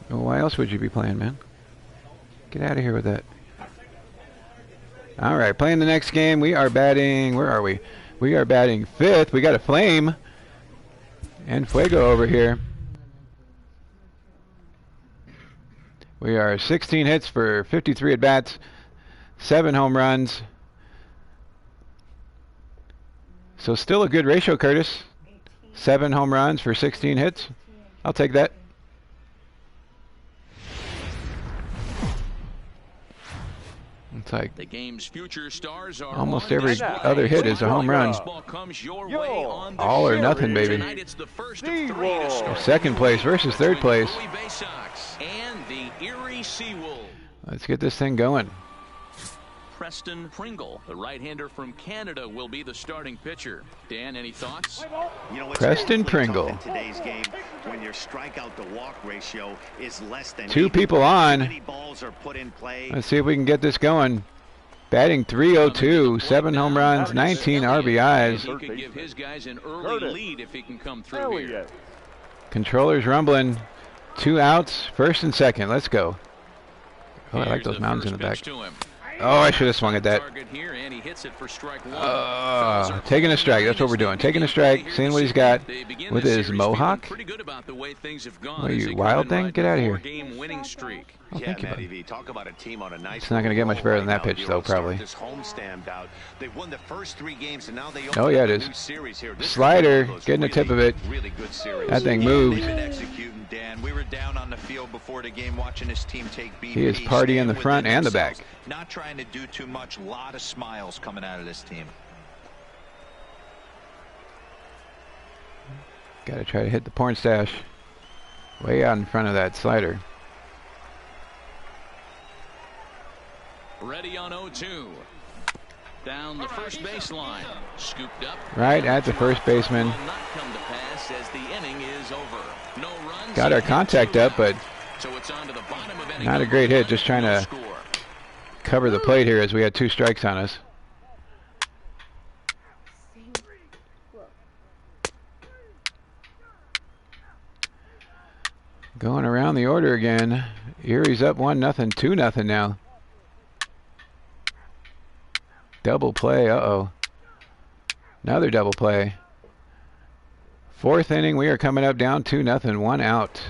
Well, why else would you be playing, man? Get out of here with that. Alright, playing the next game. We are batting, where are we? We are batting 5th. We got a Flame and Fuego over here. We are 16 hits for 53 at-bats, 7 home runs. So still a good ratio, Curtis. 7 home runs for 16 hits. I'll take that. It's like the game's future stars are almost every other hit is a home run. All or nothing, baby. It's the first of 3 to start. Second place versus third place. And the Erie Seawolves. Let's get this thing going. Preston Pringle. The right-hander from Canada will be the starting pitcher. Dan, any thoughts? You know, Preston Pringle. in today's game when your strikeout to walk ratio is less than 2 people on. many balls are put in play. Let's see if we can get this going. Batting .302, 7 home runs, 19 RBIs. He could give his guys an early lead if he can come through here. Controllers rumbling. 2 outs, first and second. Let's go. Oh, I like those mountains in the back. Oh, I should have swung at that. Taking a strike. That's what we're doing. Taking a strike, seeing what he's got with his mohawk. What are you, wild thing? Get out of here. Oh, thank you, buddy. Talk about a team on a nice. It's not going to get much better than that pitch, though, probably. Oh, yeah, it is. Slider, getting a tip of it. That thing moved. Dan, we were down on the field before the game watching this team take beat. He is party in the front and the back. Not trying to do too much. A lot of smiles coming out of this team. Got to try to hit the porn stash way out in front of that slider. Ready on 0-2. Down the first baseline. Scooped up. Right at the first baseman. Not come to pass as the inning is over. No runs. Got our contact up, but so it's on to the bottom of inning. Not a great hit. Just trying to cover the plate here as we had 2 strikes on us. Going around the order again. Erie's up 1-0, 2-0 now. Double play. Uh-oh. Another double play. 4th inning. We are coming up down 2-0. 1 out.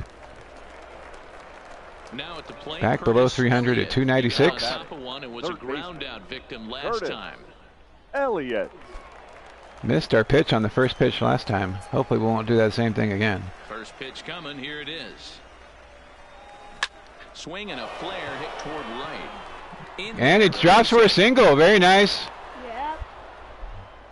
Now at the plate, back below 300 at 296. It was a ground out victim last time. Elliott. Missed our pitch on the first pitch last time. Hopefully we won't do that same thing again. First pitch coming. Here it is. Swing and a flare hit toward right. And it drops for a single. Very nice. Yep.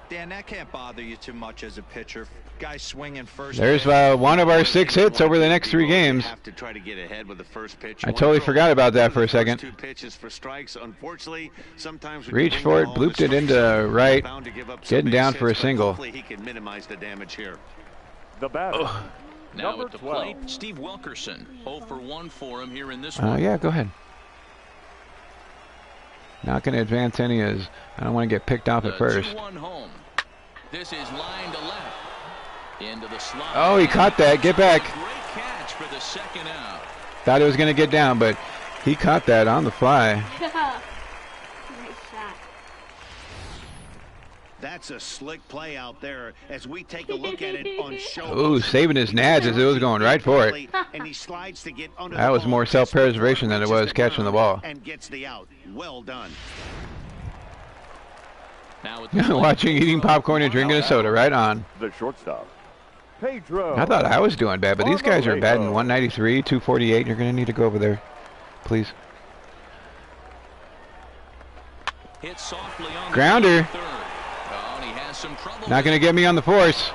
Dan, that can't bother you too much as a pitcher. Guy swinging first. There's one of our 6 hits over the next 3 games. Have to try to get ahead with the first pitch. I totally forgot about that for a second. 2 pitches for strikes. Unfortunately, sometimes reached for it, blooped it into right, getting down for a single. Hopefully he can minimize the damage here. The batter. Now at the plate, Steve Wilkerson. 0 for 1 for him here in this one. Yeah, go ahead. Not going to advance any as I don't want to get picked off at first. 2-1 home. This is line to left. Into the slot. Oh, he caught that. Get back. Great catch for the second out. Thought it was going to get down, but he caught that on the fly. Nice shot. That's a slick play out there as we take a look at it on show. Ooh, saving his nads as it was going right for it. And he slides to get under that was more self-preservation than it was catching the ball. And gets the out. Well done. Now watching, eating popcorn and drinking a soda, right on. The shortstop, Pedro. I thought I was doing bad, but these guys are batting 193, 248. You're going to need to go over there, please. Hit softly on grounder. Oh, he has some trouble. Not going to get me on the force.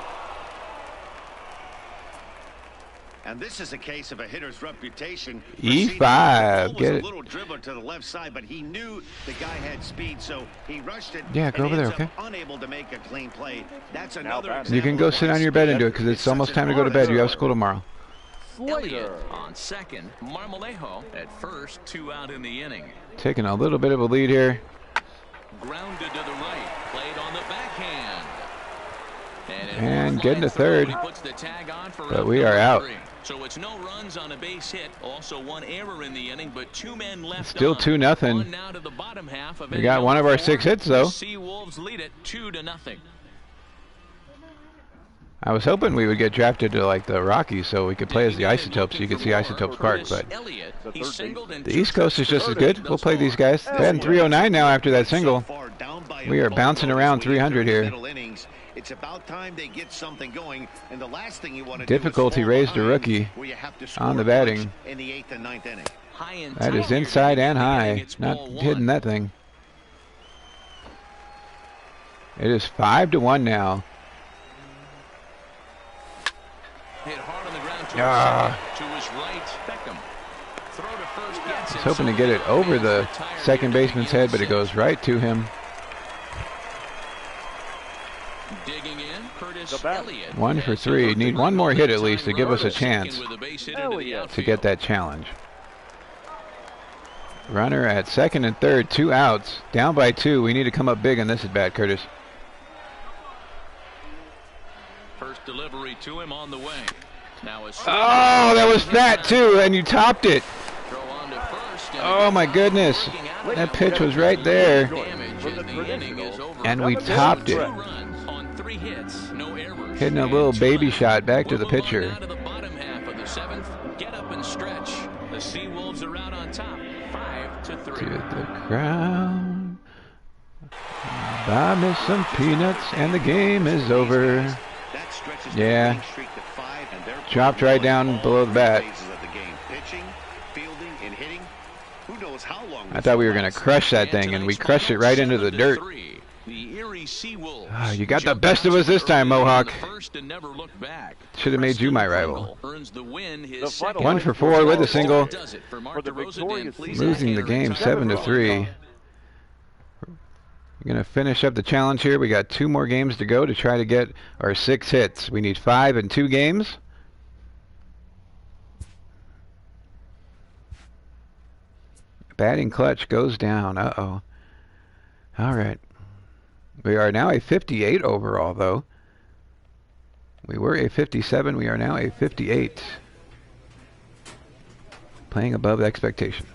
And this is a case of a hitter's reputation. E5. Get it. A little dribbler to the left side, but he knew the guy had speed, so he rushed it. Yeah, go over there, okay? Unable to make a clean play. That's another. You can go sit on your bed and do it because it's almost time to go to bed. You have school tomorrow. Elliott on second. Marmolejo at first. 2 out in the inning. Taking a little bit of a lead here. Grounded to the right. Played on the backhand. And getting to third. But we are out. So it's no runs on a base hit. Also 1 error in the inning, but 2 men left. Still 2-0. Now to the bottom half of we got one of our 6 hits though. Sea Wolves lead it 2-0. I was hoping we would get drafted to like the Rockies so we could play as the Isotopes so you could see Isotopes Park, but the East Coast is just as good. We'll play these guys. Batting 309 now after that single. We are bouncing around 300 here. It's about time they get something going, and the last thing you want to difficulty raised a rookie on the batting. In the 8th and 9th inning. That is inside and high. Not hitting that thing. It is 5-1 now. Hit hard on the ground to his right. Beckham. Throw to first gets I it. was hoping to get it over the second baseman's head, but it goes right to him. Digging in, Curtis Elliott. 1 for 3. Need one more hit at least to give us a chance to get that challenge. Runner at second and third, 2 outs, down by 2. We need to come up big on this at bat, Curtis. First delivery to him on the way. Now oh, that was that too, and you topped it. Oh my goodness, that pitch was right there, and we topped it. Hitting a little baby shot back to the pitcher. To the ground. Buy me some peanuts, and the game is over. Yeah. Dropped right down below the bat. I thought we were going to crush that thing, and we crushed it right into the dirt. Oh, you got the best of us this time, Mohawk. Should have made you my rival. 1 for 4 with a single. Losing the game 7-3. We're going to finish up the challenge here. We got 2 more games to go to try to get our 6 hits. We need 5 in 2 games. Batting clutch goes down. Uh-oh. All right. We are now a 58 overall, though. We were a 57. We are now a 58. Playing above expectations.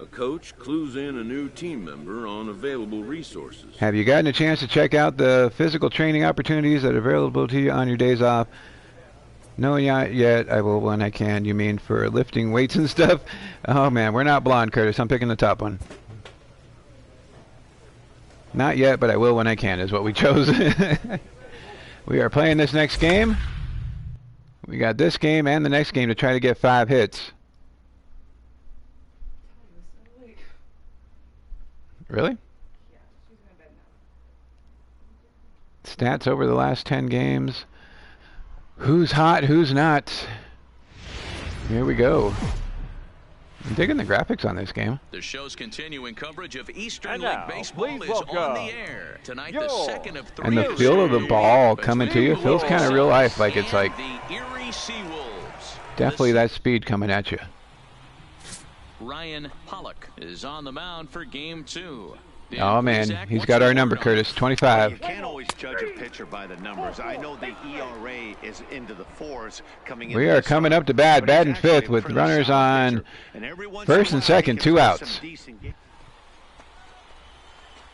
A coach clues in a new team member on available resources. Have you gotten a chance to check out the physical training opportunities that are available to you on your days off? No, not yet. I will when I can. You mean for lifting weights and stuff? Oh, man, we're not blonde, Curtis. I'm picking the top one. Not yet, but I will when I can is what we chose. We are playing this next game. We got this game and the next game to try to get 5 hits. Really? Stats over the last 10 games. Who's hot, who's not? Here we go. I'm digging the graphics on this game. The show's continuing coverage of Eastern League Baseball is on the air. Tonight, the second of 3. And the feel of the ball coming to you feels kind of real life, like it's like definitely that speed coming at you. Ryan Pollock is on the mound for game 2. Oh man, he's got our number, Curtis, 25. You can't always judge a pitcher by the numbers. I know the ERA is into the 4s coming in. We are coming up to bat, batting 5th with runners on first and second, 2 outs.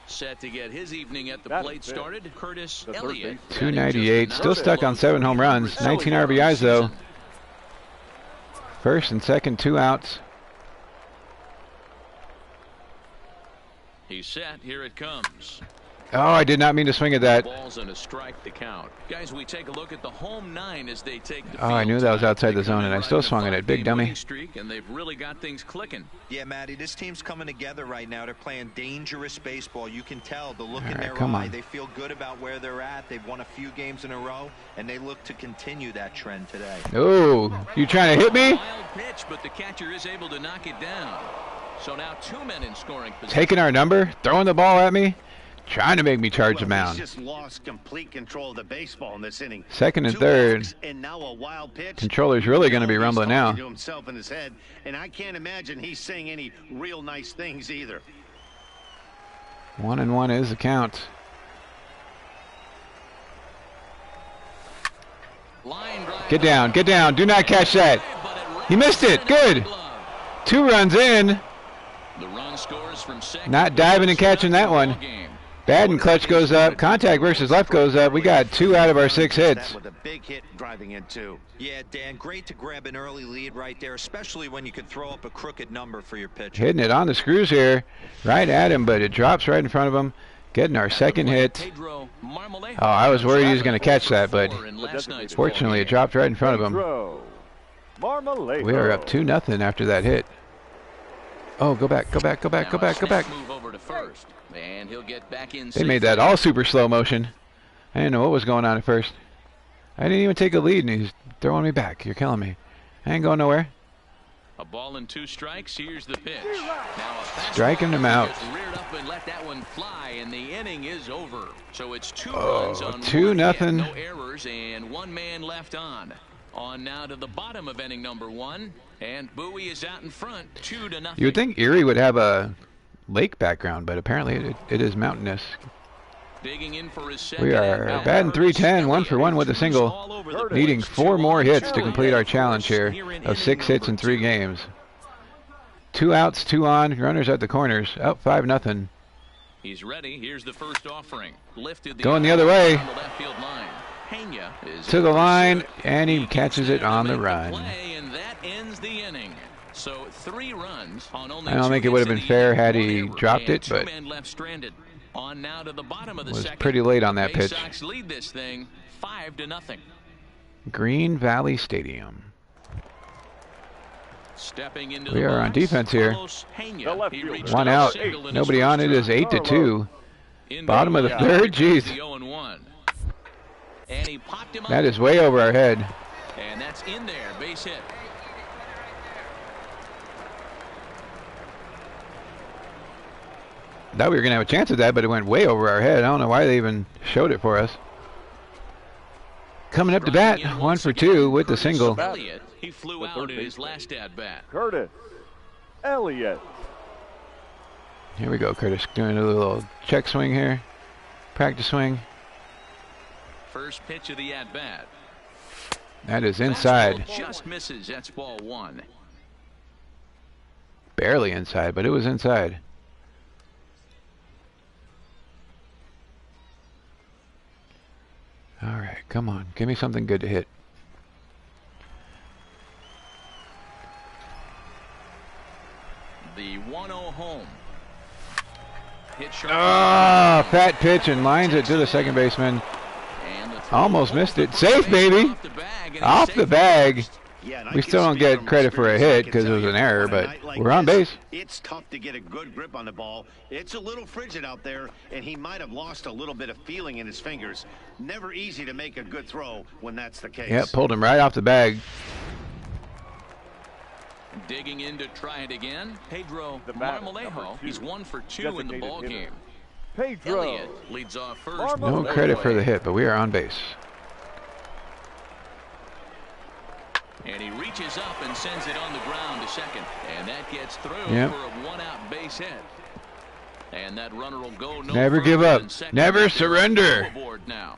Set to get his evening at the plate started, Curtis Elliott. 298, still stuck on 7 home runs, 19 RBIs though. First and second, 2 outs. He's set. Here it comes. Oh, I did not mean to swing at that. Balls and a strike to count. Guys, we take a look at the home 9 as they take the Oh, I knew that was outside the zone, and I still swung at it. Big dummy. Streak, and they've really got things clicking. Yeah, Matty, this team's coming together right now. They're playing dangerous baseball. You can tell the look in their eye. They feel good about where they're at. They've won a few games in a row, and they look to continue that trend today. Oh, you trying to hit me? Wild pitch, but the catcher is able to knock it down. So now 2 men in scoring position. Taking our number, throwing the ball at me, trying to make me charge the mound. He's just lost complete control of the baseball in this inning. Second and third. And now a wild pitch. Controller's really going to be rumbling now. To himself in his head, and I can't imagine he's saying any real nice things either. 1-1 is the count. Get down, get down. Do not catch that. He missed it. Good. 2 runs in. Not diving and catching that one. Batting clutch goes up. Contact versus left goes up. We got 2 out of our 6 hits. With a big hit driving in 2. Yeah, Dan, great to grab an early lead right there, especially when you could throw up a crooked number for your pitcher. Hitting it on the screws here. Right at him, but it drops right in front of him. Getting our second hit. Oh, I was worried he was going to catch that, but fortunately it dropped right in front of him. We are up 2-0 after that hit. Oh, go back, go back, go back, go back, go back. They made that all super slow motion. I didn't know what was going on at first. I didn't even take a lead, and he's throwing me back. You're killing me. I ain't going nowhere. A ball and 2 strikes. Here's the pitch. Now striking him out. Reared up and let that one fly, and the inning is over. So it's 2 runs on 2-0. No errors and 1 man left on. On now to the bottom of inning number 1, and Bowie is out in front, 2-0. You would think Erie would have a lake background, but apparently it is mountainous. Digging in for his second. We are batting .310, 1 for 1 with a single, needing 4 more hits to complete our challenge here of 6 hits in 3 games. 2 outs, 2 on, runners at the corners, up 5-0. He's ready. Here's the first offering. Lifted Going the other way. On the left field line. Pena is To the line, and he catches it on the run. And that ends the inning. So 3 runs on only I don't think it would have been fair had he dropped it, but on now to the bottom of the was second. pretty late on that pitch. Sox lead this thing 5-0. Green Valley Stadium. Stepping into We are on defense here. 1 out, nobody on. It is 8-2. Bottom of the 3rd. Jeez. That is way over our head. And that's in there. Base hit. Thought we were going to have a chance at that, but it went way over our head. I don't know why they even showed it for us. Coming up to bat, 1 for 2 with the single. He flew out in his last at bat. Curtis Elliott. Here we go, Curtis doing a little check swing here. Practice swing. First pitch of the at bat. That is inside. Just misses. That's ball 1. Barely inside, but it was inside. All right, come on. Give me something good to hit. The 1-0 home. Hit short. Ah, fat pitch and lines it to the second baseman. Almost missed it. Safe, baby. Off the bag. We still don't get credit for a hit because it was an error, but we're on base. It's tough to get a good grip on the ball. It's a little frigid out there, and he might have lost a little bit of feeling in his fingers. Never easy to make a good throw when that's the case. Yep, pulled him right off the bag. Digging in to try it again. Pedro Marmolejo. He's 1 for 2 in the ball game. Pedro Elliott leads off first. No credit for the hit, but we are on base. And he reaches up and sends it on the ground to second. And that gets through for a 1-out base hit. And that runner will go never give up. Never surrender. Now.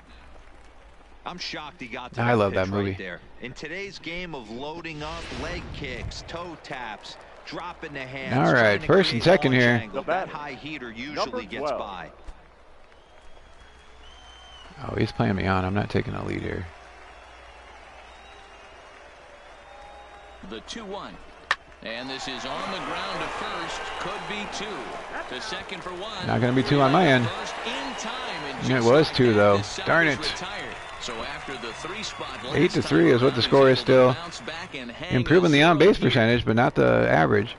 I'm shocked he got to I love that movie. Right there. In today's game of loading up, leg kicks, toe taps, dropping the hands. All right, first and second here. That high heater usually gets by. Oh, he's playing me on. I'm not taking a lead here. The 2-1. And this is on the ground to first. Could be 2. To second for 1. Not going to be 2 on my end. It was 2, though. Darn it. So after the 3 spot, 8-3 is what the score is still. Improving the on-base percentage, but not the average.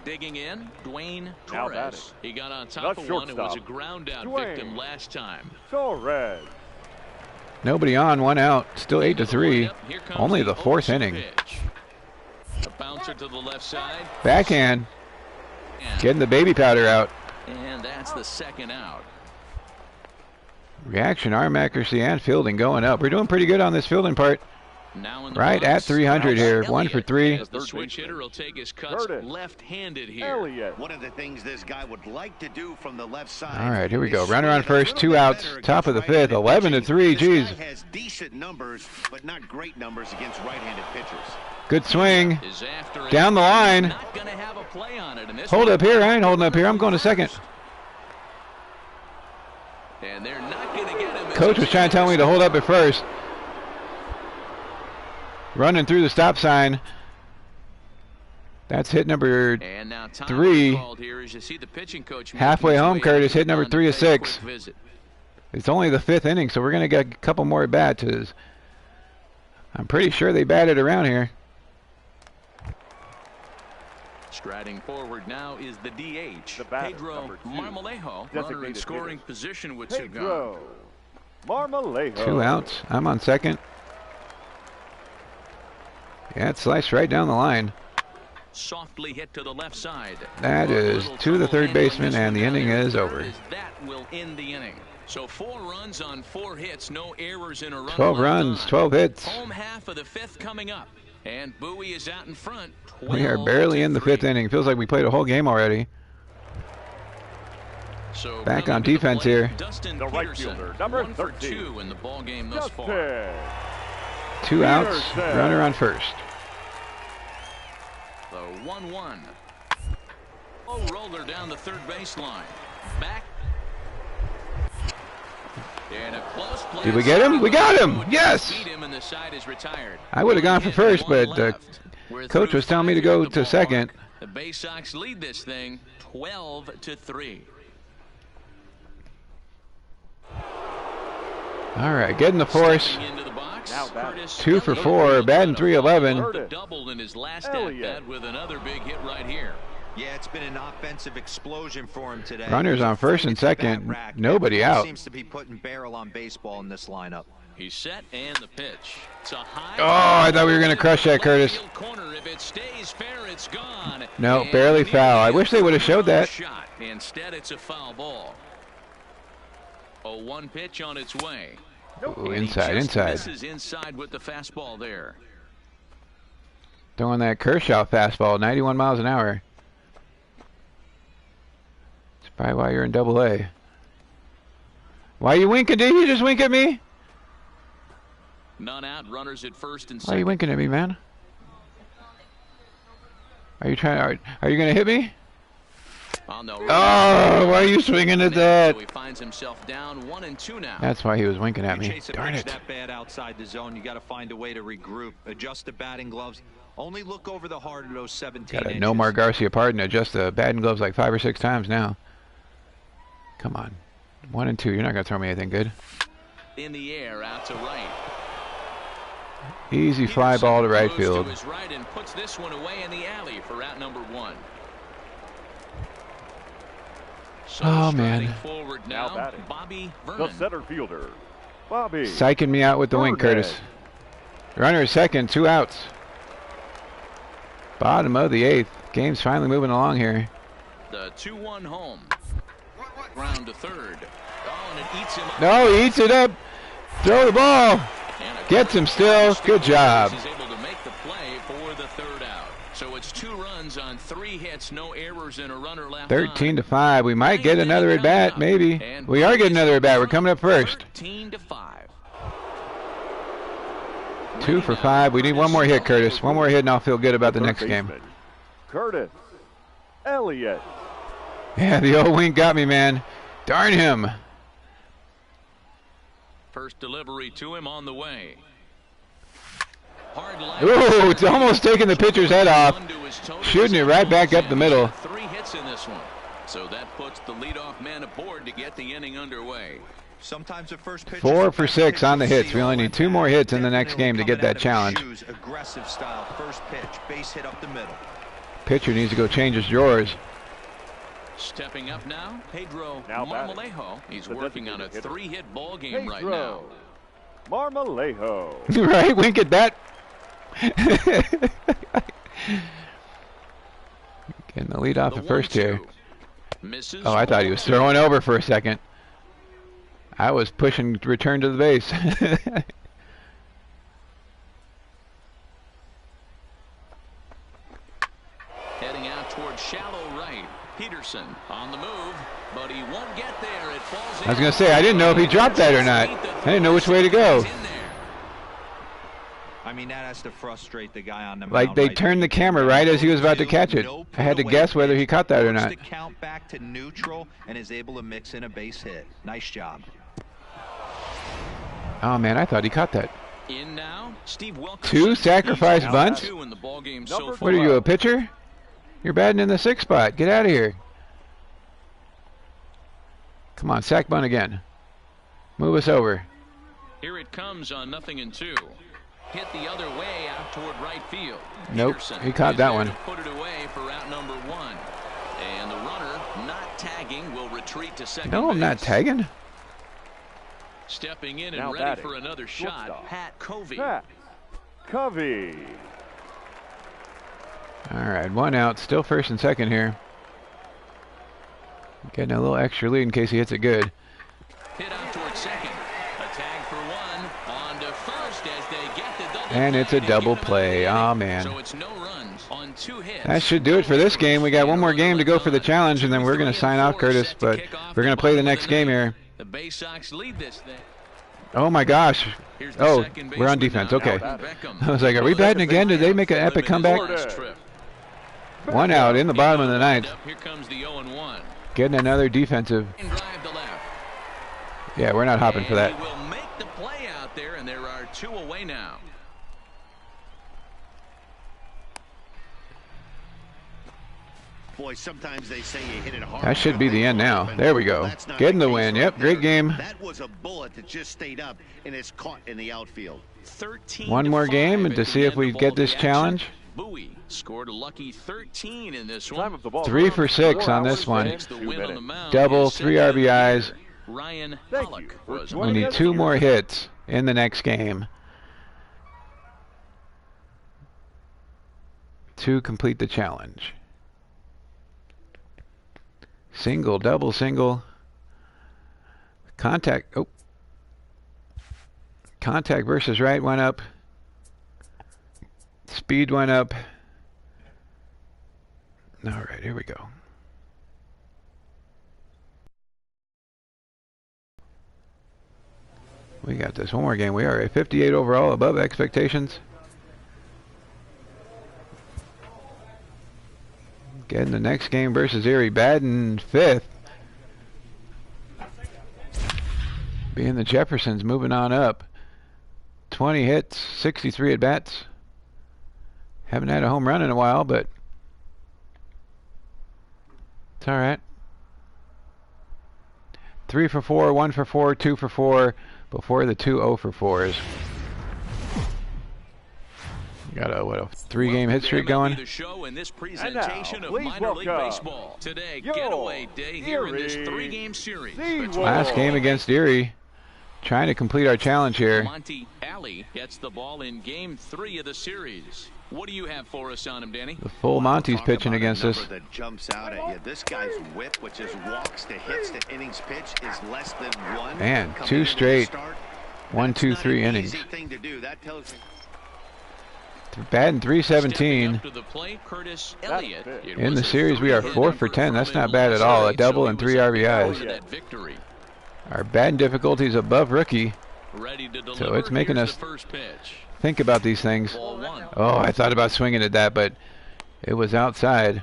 Digging in, Dwayne Torres. He got on top of one and was a ground-out victim last time. Torres. Nobody on, 1 out. Still 8-3. Only the 4th inning. A bouncer to the left side. Backhand. Getting the baby powder out. And that's the 2nd out. Reaction, arm accuracy, and fielding going up. We're doing pretty good on this fielding part. Right at 300 here. 1 for 3. The switch hitter will take his cuts left-handed here. One of the things this guy would like to do from the left side. All right, here we go. Runner on first, 2 outs. Top of the 5th. 11-3. Jeez. Has decent numbers, but not great numbers against right-handed pitchers. Good swing. Down the line. Hold up here. I ain't holding up here. I'm going to second. And they're not going to get him. Coach was trying to tell me to hold up at first. Running through the stop sign. That's hit number 3. Halfway home, Curtis. Hit number 3 of 6. It's only the 5th inning, so we're going to get a couple more bats. I'm pretty sure they batted around here. Striding forward now is the DH, Pedro Marmolejo, runner in scoring position with 2 gone. Marmolejo. 2 outs. I'm on second. Yeah, it sliced right down the line. softly hit to the left side. That is to the third baseman, and the inning is over. That will end the inning. So 4 runs on 4 hits, no errors in a run. 12 runs, 12 hits. Home half of the 5th coming up, and Bowie is out in front. We are barely in the 5th inning. Feels like we played a whole game already. So back on defense here. Dustin the right fielder, number 13. In the ball game thus far. 2 outs, runner on first. The 1-1. Oh, roller down the third baseline. Back. And a close play. Did we get him? We got him! Yes! I would have gone for first, but coach was telling me to go to second. The Bay Sox lead this thing 12-3. All right, getting the force. 2 for 4, batting .311. Doubled in his last at bat with another big hit right here. Yeah, it's been an offensive explosion for him today. Runners on first and second, nobody out. Seems to be putting barrel on baseball in this lineup. He's set and the pitch. It's a high. Oh, I thought we were going to crush that, Curtis. If it stays fair, it's gone. No, barely foul. I wish they would have showed that. Instead, it's a foul ball. A 1 pitch on its way. Ooh, inside. This is inside with the fastball there. Throwing that Kershaw fastball, 91 miles an hour. That's probably why you're in Double-A. Why are you winking? Did you just wink at me? None out, runners at first and second. Why are you winking at me, man? Are you trying? Are you gonna hit me? Oh, why are you swinging at that? So he finds himself down 1-2 now. That's why he was winking at me. Darn it! That bad outside the zone, you got to find a way to regroup, adjust the batting gloves. Only look over the heart of those 17 Got to inches. Nomar Garcia pardon, adjust the batting gloves like 5 or 6 times now. Come on, 1-2. You're not gonna throw me anything good. In the air, out to right. Easy fly ball to right field. To his right and puts this one away in the alley for out number 1. So oh man! Forward now, Bobby the center fielder, Bobby. Psyching me out with the wink, Curtis. Runner is second, 2 outs. Bottom of the 8th. Game's finally moving along here. The 2-1 home. Ground to third. Oh, and it eats him up. No, he eats it up. Throw the ball. Gets him still. Good job. He's able to make the play for the 3rd out. So it's 2 runs on 3 hits, no errors, and a runner left. 13-5. We might get another at bat, maybe. We are getting another at bat. We're coming up first. 13-5. 2 for 5. We need one more hit, Curtis. One more hit, and I'll feel good about the next game. Curtis Elliott. Yeah, the old wink got me, man. Darn him. First delivery to him on the way. Ooh, it's almost taking the pitcher's head off. Shooting it right back up the middle. 3 hits in this one. So that puts the leadoff man aboard to get the inning underway. Sometimes the first pitch 4 for 6 on the hits. We only need 2 more hits in the next game to get that challenge. Aggressive style first pitch, base hit up the middle. Pitcher needs to go change his drawers. Stepping up now, Pedro Marmolejo. He's working on a 3-hit ball game right now. Marmolejo. Right, wink at that. Getting the lead off the first here. Oh, I thought he was throwing over for a second. I was pushing return to the base. Heading out towards shallow right. Peterson on the move, but he won't get there. It falls in. I was going to say, I didn't know if he dropped that or not. I didn't know which way to go. I mean, that has to frustrate the guy on the mound. Like they turned the camera right as he was about to catch it. I had to guess whether he caught that or not. To count back to neutral and is able to mix in a base hit. Nice job. Oh man, I thought he caught that. In now, Steve 2 sacrifice bunts? What are you, a pitcher? You're batting in the 6th spot. Get out of here. Come on, sack bunt again. Move us over. Here it comes on 0-2. Hit the other way out toward right field. Nope, he caught that one. Put it away for out number 1. And the runner, not tagging, will retreat to second. No, I'm not tagging. Stepping in and ready for another shot, Pat Covey. Pat Covey. All right, 1 out. Still first and second here. Getting a little extra lead in case he hits it good. Hit out towards second. A tag for 1. On to first as they get the double and play. it's a double play. Oh, man. So it's no runs on 2 hits. That should do it for this game. We got one more game to go for the challenge, and then we're going to sign off, Curtis. But we're going to play the next game here. The Bay Sox lead this thing. Oh, my gosh. Oh, we're on defense. Okay. I was like, are we batting again? Did they make an epic comeback? 1 out in the bottom of the 9th. Here comes the 0-1. Getting another defensive. Yeah, we're not hopping for that. He will make the play out there, and there are 2 away now. Boy, sometimes they say you hit it hard. That should be the end now. There we go. Getting the win. Yep, great game. That was a bullet that just stayed up and is caught in the outfield. 13 one more game to see if we get this challenge. Bowie scored a lucky 13 in this one. 3 for 6 on this one. Double, 3 RBIs. Ryan Pollock was We need 2 more hits in the next game to complete the challenge. Single, double, single. Contact. Oh. Contact versus right went up. Speed went up. All right, here we go. We got this. One more game. We are at 58 overall, above expectations. Getting the next game versus Erie. Batting 5th. Being the Jeffersons, moving on up. 20 hits, 63 at bats. Haven't had a home run in a while, but it's all right. 3 for 4, 1 for 4, 2 for 4. Before the 2 0 for 4s. Got a 3-game hit streak going. The show in this presentation of minor league baseball. Today, getaway day here in this 3-game series. Last game against Erie. Trying to complete our challenge here. Monty Alley gets the ball in game 3 of the series. What do you have for us on him, Danny? The full Monty's pitching against us. That jumps out at you. This guy's whip, which is walks to hits to innings pitch, is less than 1. Man, 2 straight 1, 2, 3 innings. Thing to do. That tells me. Batting 317. In the series, we are 4 for 10. That's not bad at all. A double and 3 RBIs. Our batting difficulty is above rookie, so it's making us think about these things. Oh, I thought about swinging at that, but it was outside.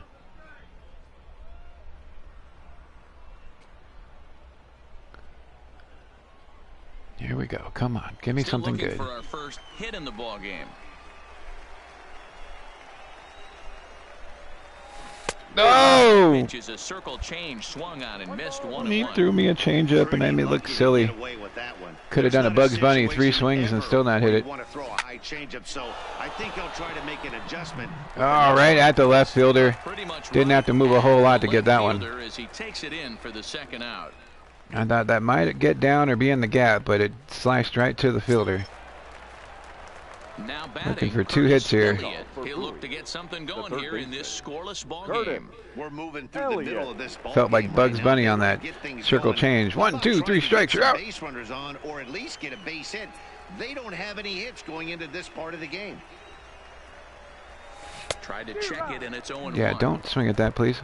Here we go. Come on, give me something good. For our first hit in the ball game. No! A circle change swung on and missed 1-1. He threw me a changeup and made me look silly. Could have done a Bugs Bunny, 3 swings and still not hit it. All right, at the left fielder. Didn't have to move a whole lot to get that one. I thought that might get down or be in the gap, but it sliced right to the fielder. Now looking for 2 hits here. He'll look to get something going here in this scoreless ball game. We're moving through the middle of this ball Felt like Bugs Bunny on that circle change. 1, 2, 3 strikes. You're out. Base runners on, or at least get a base hit. They don't have any hits going into this part of the game. Try to check it, and it's 0-1. Yeah, don't swing at that, please.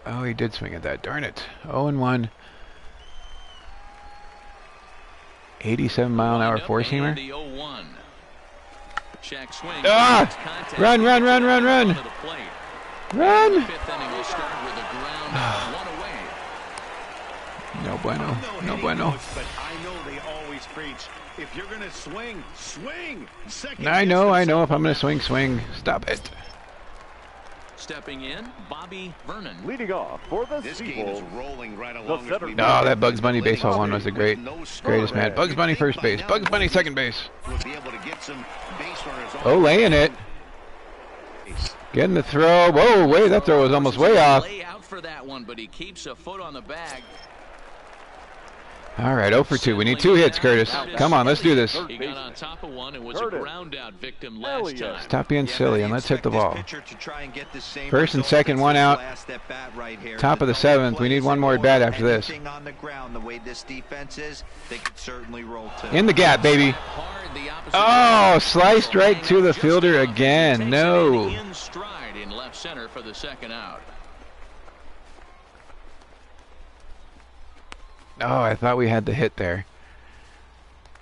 Oh, he did swing at that. Darn it. 0-1. 87-mile-an-hour four-seamer. Ah! Run, run, run, run, run! Run! No bueno. No bueno. But I know they always preach, if you're going to swing, swing! I know. If I'm going to swing, swing. Stop it. Stepping in, Bobby Vernon. Leading off for the This game is rolling right along. No, that Bugs Bunny baseball one was the greatest, man. Bugs Bunny first base, Bugs Bunny second base. Oh, laying it. Getting the throw. Whoa, wait, that throw was almost way off. Lay out for that one, but he keeps a foot on the bag. All right, 0 for 2. We need 2 hits, Curtis. Come on, let's do this. He got on top of one and was a ground out victim last time. Stop being silly and let's hit the ball. First and second, 1 out. Top of the 7th. We need 1 more at bat after this. In the gap, baby. Oh, sliced right to the fielder again. No. In stride in left center for the second out. Oh, I thought we had the hit there.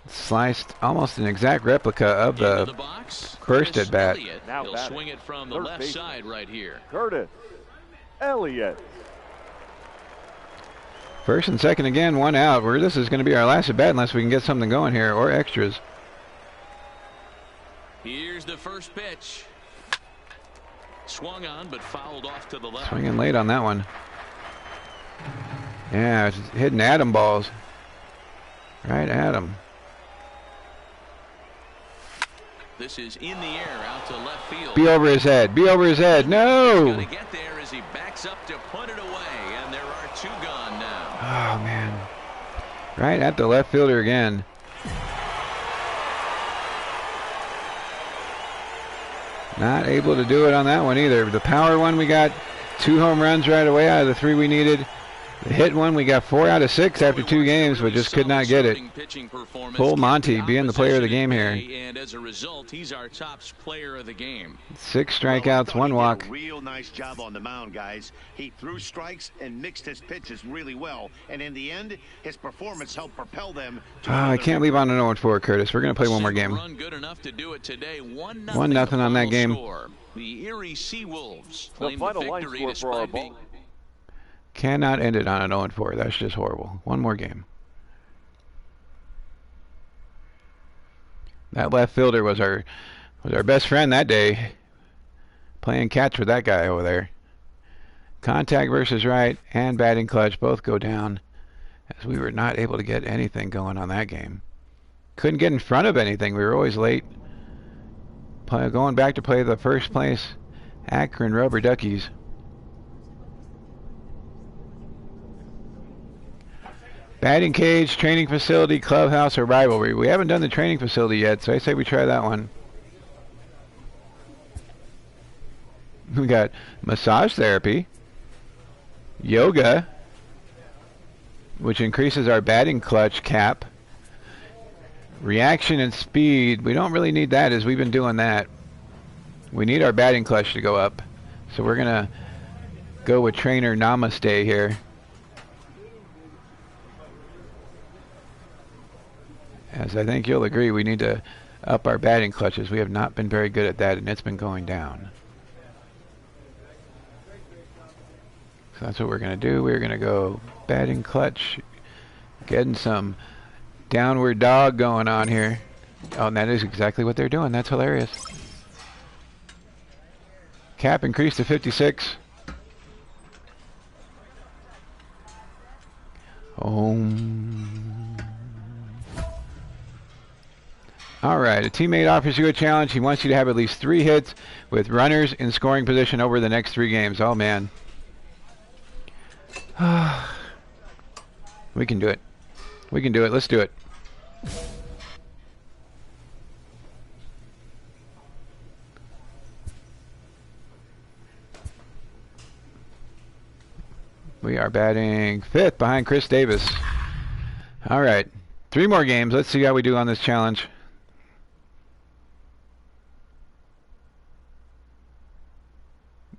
Sliced, almost an exact replica of the first at bat. He'll swing it from the left side right here. Curtis Elliott. First and second again, 1 out. This is going to be our last at bat unless we can get something going here or extras. Here's the first pitch. Swung on but fouled off to the left. Swinging late on that one. Yeah, it's hitting Adam balls. Right at him. This is in the air out to left field. Be over his head. Be over his head. No! He's gonna get there as he backs up to put it away, and there are 2 gone now. Oh, man. Right at the left fielder again. Not able to do it on that one either. The power one, we got 2 home runs right away out of the 3 we needed. The hit one, we got 4 out of 6 after 2 games, but just could not get it. Full Monty being the player of the game here. And as a result, he's our top player of the game. 6 strikeouts, 1 walk. Real nice job on the mound, guys. He threw strikes and mixed his pitches really well, and in the end, his performance helped propel them. I can't leave on an 0-4, Curtis. We're going to play 1 more game. Run good enough to do it today. 1-0 on that game. Score. The Erie Seawolves The claim final the line victory score for our despite ball. being. Cannot end it on an 0-4. That's just horrible. 1 more game. That left fielder was our best friend that day. Playing catch with that guy over there. Contact versus right and batting clutch both go down, as we were not able to get anything going on that game. Couldn't get in front of anything. We were always late. Going back to play the first place Akron Rubber Duckies. Batting cage, training facility, clubhouse, or rivalry. We haven't done the training facility yet, so I say we try that one. We got massage therapy, yoga, which increases our batting clutch cap, reaction and speed. We don't really need that, as we've been doing that. We need our batting clutch to go up, so we're going to go with trainer Namaste here. As I think you'll agree, we need to up our batting clutches. We have not been very good at that, and it's been going down. So that's what we're going to do. We're going to go batting clutch, getting some downward dog going on here. Oh, and that is exactly what they're doing. That's hilarious. Cap increased to 56. All right, a teammate offers you a challenge. He wants you to have at least 3 hits with runners in scoring position over the next 3 games. Oh, man. We can do it. We can do it. Let's do it. We are batting 5th behind Chris Davis. All right, 3 more games. Let's see how we do on this challenge.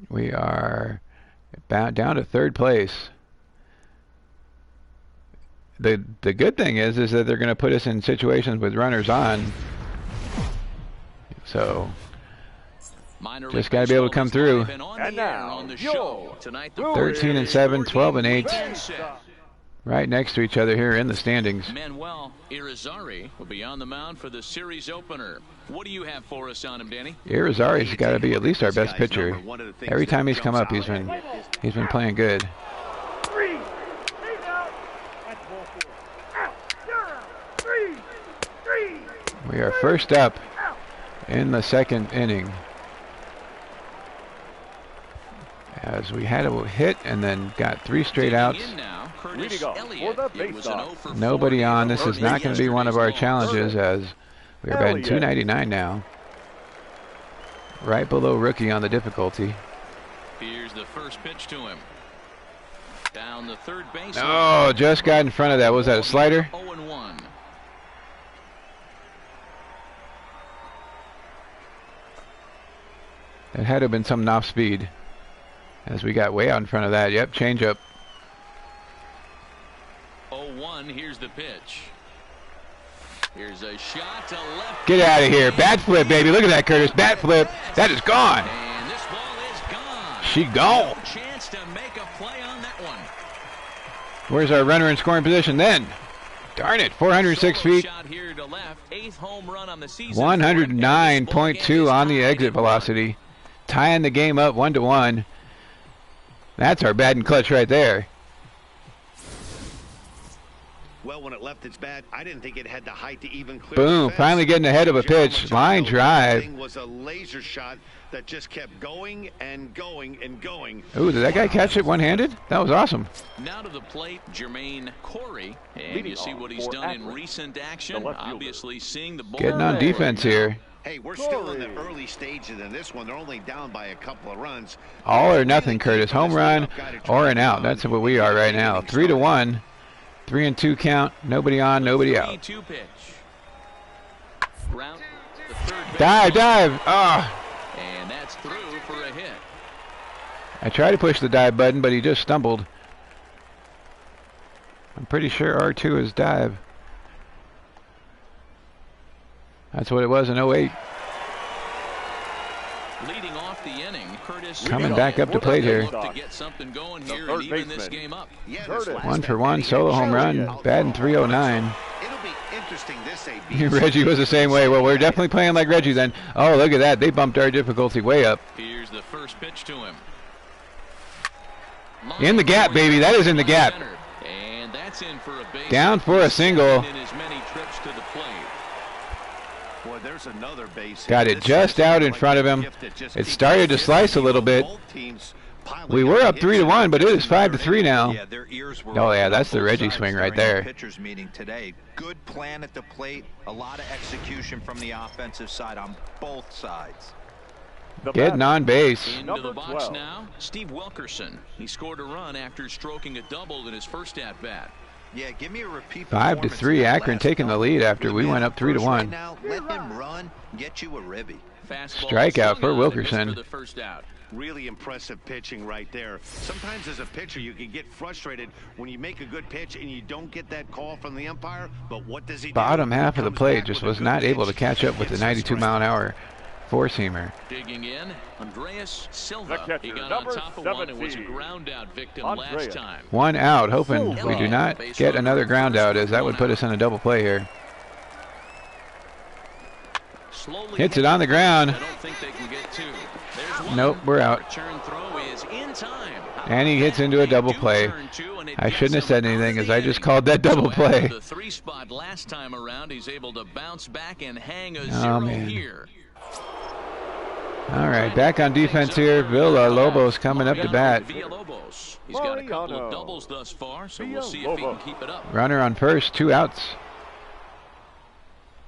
We are down to 3rd place. The good thing is that they're going to put us in situations with runners on. So just got to be able to come through. And now, 13 and 7, 12 and 8. Right next to each other here in the standings. Manuel Irizarry will be on the mound for the series opener. What do you have for us on him, Danny? Irizarry's got to be at least our best pitcher. Every time he's come up, he's been playing good. We are first up in the 2nd inning, as we had a hit and then got 3 straight outs. Curtis Elliott. It was an 0 for 4. Nobody on. This is not going to be one of our challenges, as we're batting 299 now. Right below rookie on the difficulty. Here's the first pitch to him. Down the third base. Oh, just got in front of that. Was that a slider? 0-1. It had to have been something off speed, as we got way out in front of that. Yep, change up. 0-1. Here's the pitch. Here's a shot to left. Get out of here. Bat flip, baby. Look at that, Curtis. Bat flip. That is gone. And this ball is gone. She gone. No chance to make a play on that one. Where's our runner in scoring position then? Darn it, 406 feet. Shot here to left. 8th home run on the season. 109.2 on the exit velocity. Tying the game up 1-1. That's our batting clutch right there. Well, when it left its bat, I didn't think it had the height to even clear. Boom, finally getting ahead of a pitch. Line drive. Was a laser shot that just kept going and going and going. Ooh, did that guy catch it one-handed? That was awesome. Now to the plate, Jermaine Corey. And you see what he's done in recent action. Obviously seeing the ball. Getting on defense here. Hey, we're still in the early stages in this one. They're only down by a couple of runs. All or nothing, Curtis. Home run or an out. That's what we are right now. 3-1. 3-2 count. Nobody on, nobody out. 3-2 pitch. Dive. Ah. And that's through for a hit. I tried to push the dive button, but he just stumbled. I'm pretty sure R2 is dive. That's what it was in 08. Leading off the inning, Curtis coming back up to plate here. To get something going here and even this game up. 1-for-1 solo home run, batting 309. It'll be interesting this AB. Reggie was the same way. Well, we're definitely playing like Reggie then. Oh, look at that. They bumped our difficulty way up. Here's the first pitch to him. In the gap, baby. That is in the gap. And that's in for a base. Down for a single. In as many trips to the plate. Boy, there's another base. Got it just out in front of him. It started to slice a little bit. We were up 3-1, but it is 5-3 now. Oh yeah, that's the Reggie swing right there. Pitchers meeting today. Good plan at the plate. A lot of execution from the offensive side on both sides. Getting on base. Into the box now, Steve Wilkerson. He scored a run after stroking a double in his first at bat. Yeah, give me a repeat. 5-3, Akron taking the lead after we went up 3-1. Now, let him run, get you a ribby. Strikeout for Wilkerson. For the first out. Really impressive pitching right there. Sometimes as a pitcher you can get frustrated when you make a good pitch and you don't get that call from the umpire, but what does he do? Bottom half of the plate just was not able to catch up with the 92-mile-an-hour four-seamer. Digging in, Andreas Silva. He got on top of one and was a ground out victim last time. One out, hoping we do not get another ground out, as that would put us in a double play here. Hits it on the ground. I don't think they can get two. Nope, we're out. Return throw is in time. And he hits into a double play. I shouldn't have said anything, as I just called that double play. The 3 spot last time around, he's able to bounce back and hang a 0 here. All right, back on defense here. Villalobos coming up to bat. Villalobos. He's got a couple of doubles thus far, so we'll see if he can keep it up. Runner on first, 2 outs.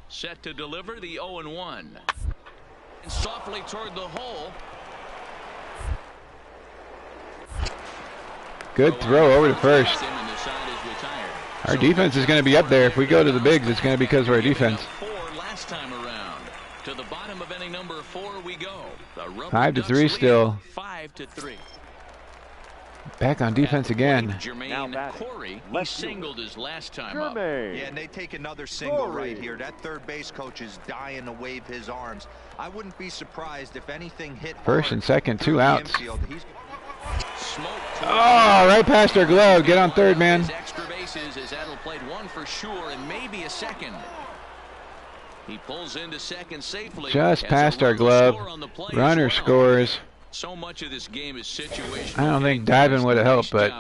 Set to deliver the 0-1. And softly toward the hole. Good throw over to first. Our defense is going to be up there. If we go to the bigs, it's going to be because of our defense. 4 last time around. To the bottom of inning number 4 we go. 5-3 still. 5-3. Back on defense again. Jermaine Corey, he singled his last time up. Yeah, and they take another single right here. That third base coach is dying to wave his arms. I wouldn't be surprised if anything hit first and second, 2 outs. Oh, right past our glove. Get on third, man. Extra bases as Adel played 1 for sure and maybe a second. He pulls into second safely. Just past our glove. Runner scores. So much of this game is situational. I don't think diving would have helped, but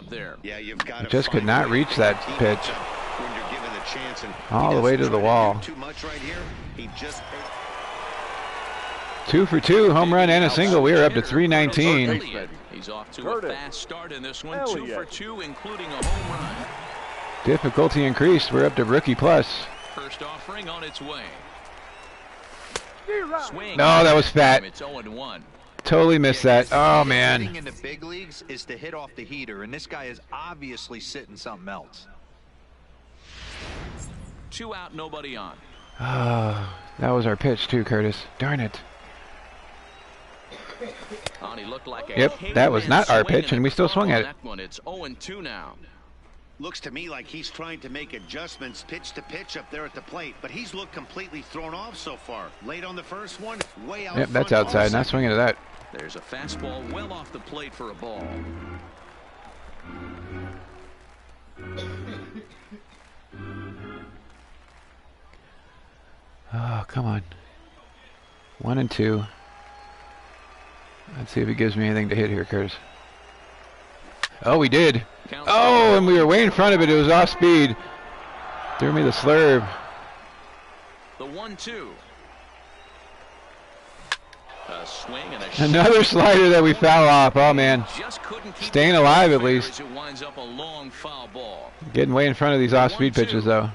it just could not reach that pitch. All the way to the wall. 2 for 2, home run and a single. We are up to 319. He's off to a fast start in this one. 2 for 2, including a home run. Difficulty increased. We're up to rookie plus. First offering on its way. Swing. No, that was fat. It's 0-1. Totally missed that. Oh, man. In the big leagues is to hit off the heater, and this guy is obviously sitting something else. 2 out, nobody on. Oh, that was our pitch too, Curtis. Darn it. Yep, that was not our pitch, and we still swung at it. It's 0-2 now. Looks to me like he's trying to make adjustments pitch to pitch up there at the plate, but he's looked completely thrown off so far. Late on the first one, way out. Yep, that's outside. Not swinging to that. There's a fastball well off the plate for a ball. Oh, come on. 1 and 2. Let's see if he gives me anything to hit here, Curtis. Oh, we did. Oh, and we were way in front of it. It was off speed. Threw me the slurve. The 1-2. A swing and a another slider that we foul off. Oh, man. Staying alive at least. It winds up a long foul ball. Getting way in front of these off-speed pitches, though.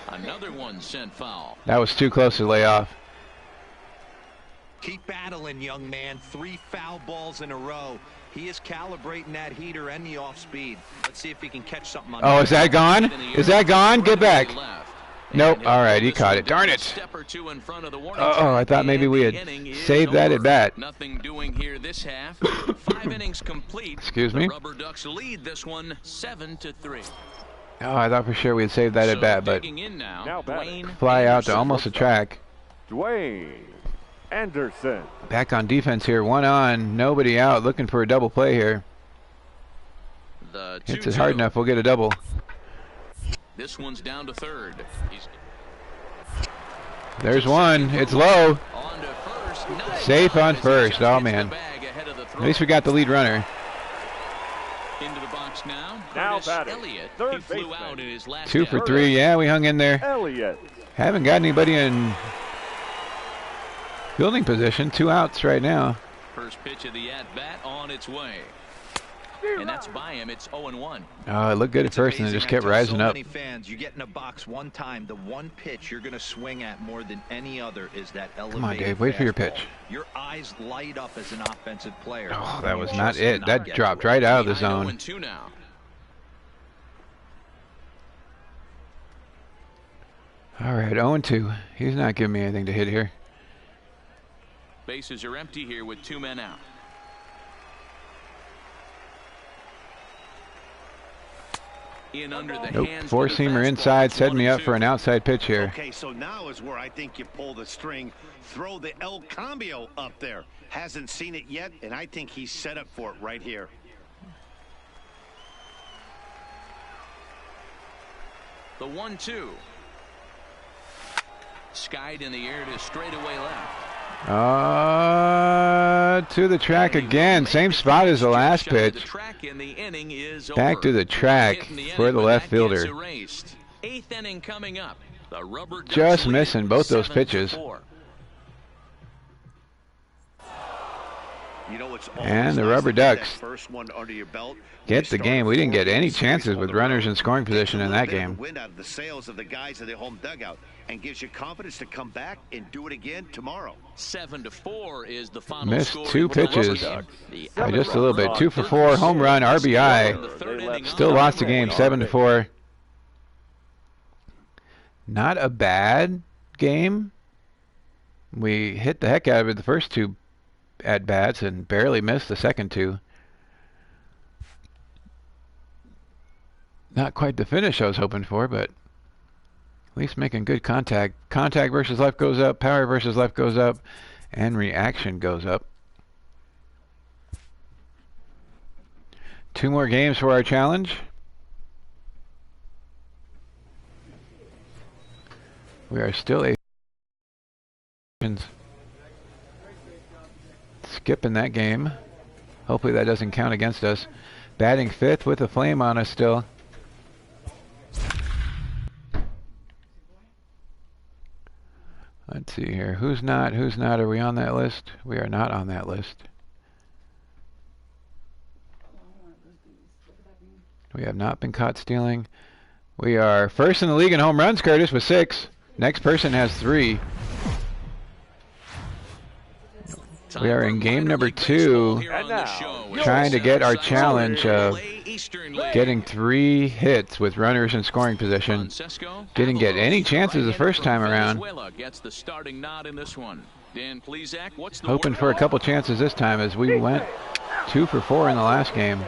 Another one sent foul. That was too close to lay off. Keep battling, young man. 3 foul balls in a row. He is calibrating that heater and the off speed. Let's see if he can catch something on. Oh, is that gone? Is that gone? Get back. Nope. All right, he caught it. Darn it. Uh-oh, I thought maybe we had saved that at bat. Nothing doing here this half. 5 innings complete. Excuse me? The Rubber Ducks lead this one 7-3. Oh, I thought for sure we had saved that at bat, but fly out to almost a track. Dwayne Anderson. Back on defense here. 1 on, nobody out. Looking for a double play here. Hits it hard enough, we'll get a double. This one's down to third. There's one. It's low. Safe on first. Oh, man. At least we got the lead runner. Into the box now. Now batting. Elliott. Third he flew baseman. out in his last 2 for 3. Yeah, we hung in there. Elliott. Haven't got anybody in fielding position. 2 outs right now. First pitch of the at-bat on its way. And that's by him. It's 0-1. Oh, it looked good at first, and it just kept rising up. Many fans, you get in a box one time, the one pitch you're going to swing at more than any other is that elevated. Come on, Dave. Wait for your pitch. Your eyes light up as an offensive player. Oh, that was not it. That dropped right out of the zone. 0-2 now. All right, 0-2. He's not giving me anything to hit here. Bases are empty here with 2 men out. In under the nope. hands 4-seamer inside, setting me up for an outside pitch here. Okay, so now is where I think you pull the string. Throw the El Cambio up there. Hasn't seen it yet, and I think he's set up for it right here. The 1-2. Skied in the air to straightaway left. To the track again. Same spot as the last pitch. Back to the track for the left fielder. 8th inning coming up. The Rubber Ducks just missing both those pitches. And the Rubber Ducks get the game. We didn't get any chances with runners in scoring position in that game. Win out of the sails of the guys in the home dugout and gives you confidence to come back and do it again tomorrow. 7-4 is the final missed score. 2 pitches by just a little bit. 2 for 4, home run, RBI. Still lost the game, 7-4. Not a bad game. We hit the heck out of it the first 2 at bats and barely missed the second 2. Not quite the finish I was hoping for, but at least making good contact. Contact versus left goes up, power versus left goes up, and reaction goes up. 2 more games for our challenge. We are still skipping that game. Hopefully that doesn't count against us. Batting 5th with a flame on us still. Let's see here. Who's not? Who's not? Are we on that list? We are not on that list. We have not been caught stealing. We are first in the league in home runs, Curtis, with 6. Next person has 3. We are in game number 2, trying to get our challenge of getting 3 hits with runners in scoring position. Didn't get any chances the first time around. Hoping for a couple chances this time, as we went 2 for 4 in the last game.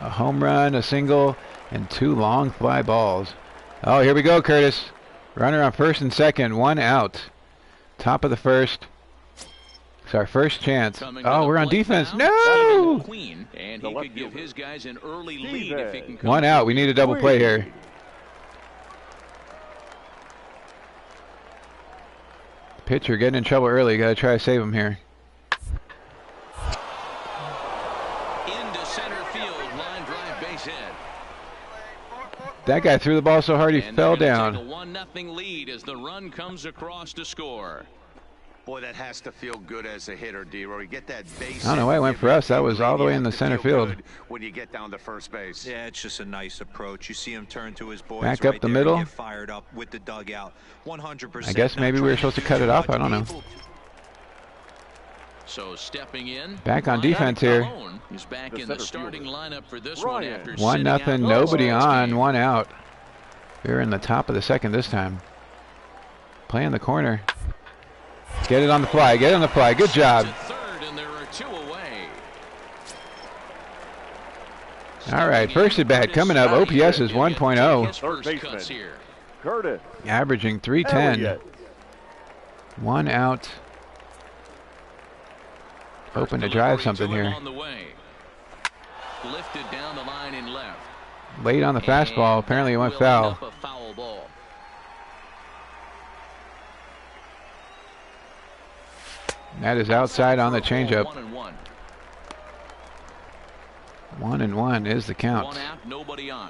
A home run, a single, and 2 long fly balls. Oh, here we go, Curtis. Runner on first and second, 1 out. Top of the first. It's our first chance. Oh, we're on defense. No! 1 out. We need a double play here. Pitcher getting in trouble early. Got to try to save him here. Into center field, line drive, base hit. That guy threw the ball so hard he fell down. Take a 1-0 lead as the run comes across to score. Boy, that has to feel good as a hitter, D-Roy. You get that base. I don't know why it went for us. That was all the way in the center field. When you get down to first base. Yeah, it's just a nice approach. You see him turn to his boys. Back up the middle. Get fired up with the dugout. 100%. I guess maybe we were supposed to cut it off. I don't know. So stepping in. Back on defense here. He's back in the starting lineup for this one after 1-0. Nobody on. 1 out. We're in the top of the second this time. Play in the corner. Get it on the fly. Get it on the fly. Good job. All right, first at bat coming up. OPS is 1.0. Curtis. Averaging 310. 1 out. Hoping to drive something here. Lifted down the line in left. Late on the fastball. Apparently it went foul. That is outside on the changeup. 1-1 is the count. 1 out, nobody on.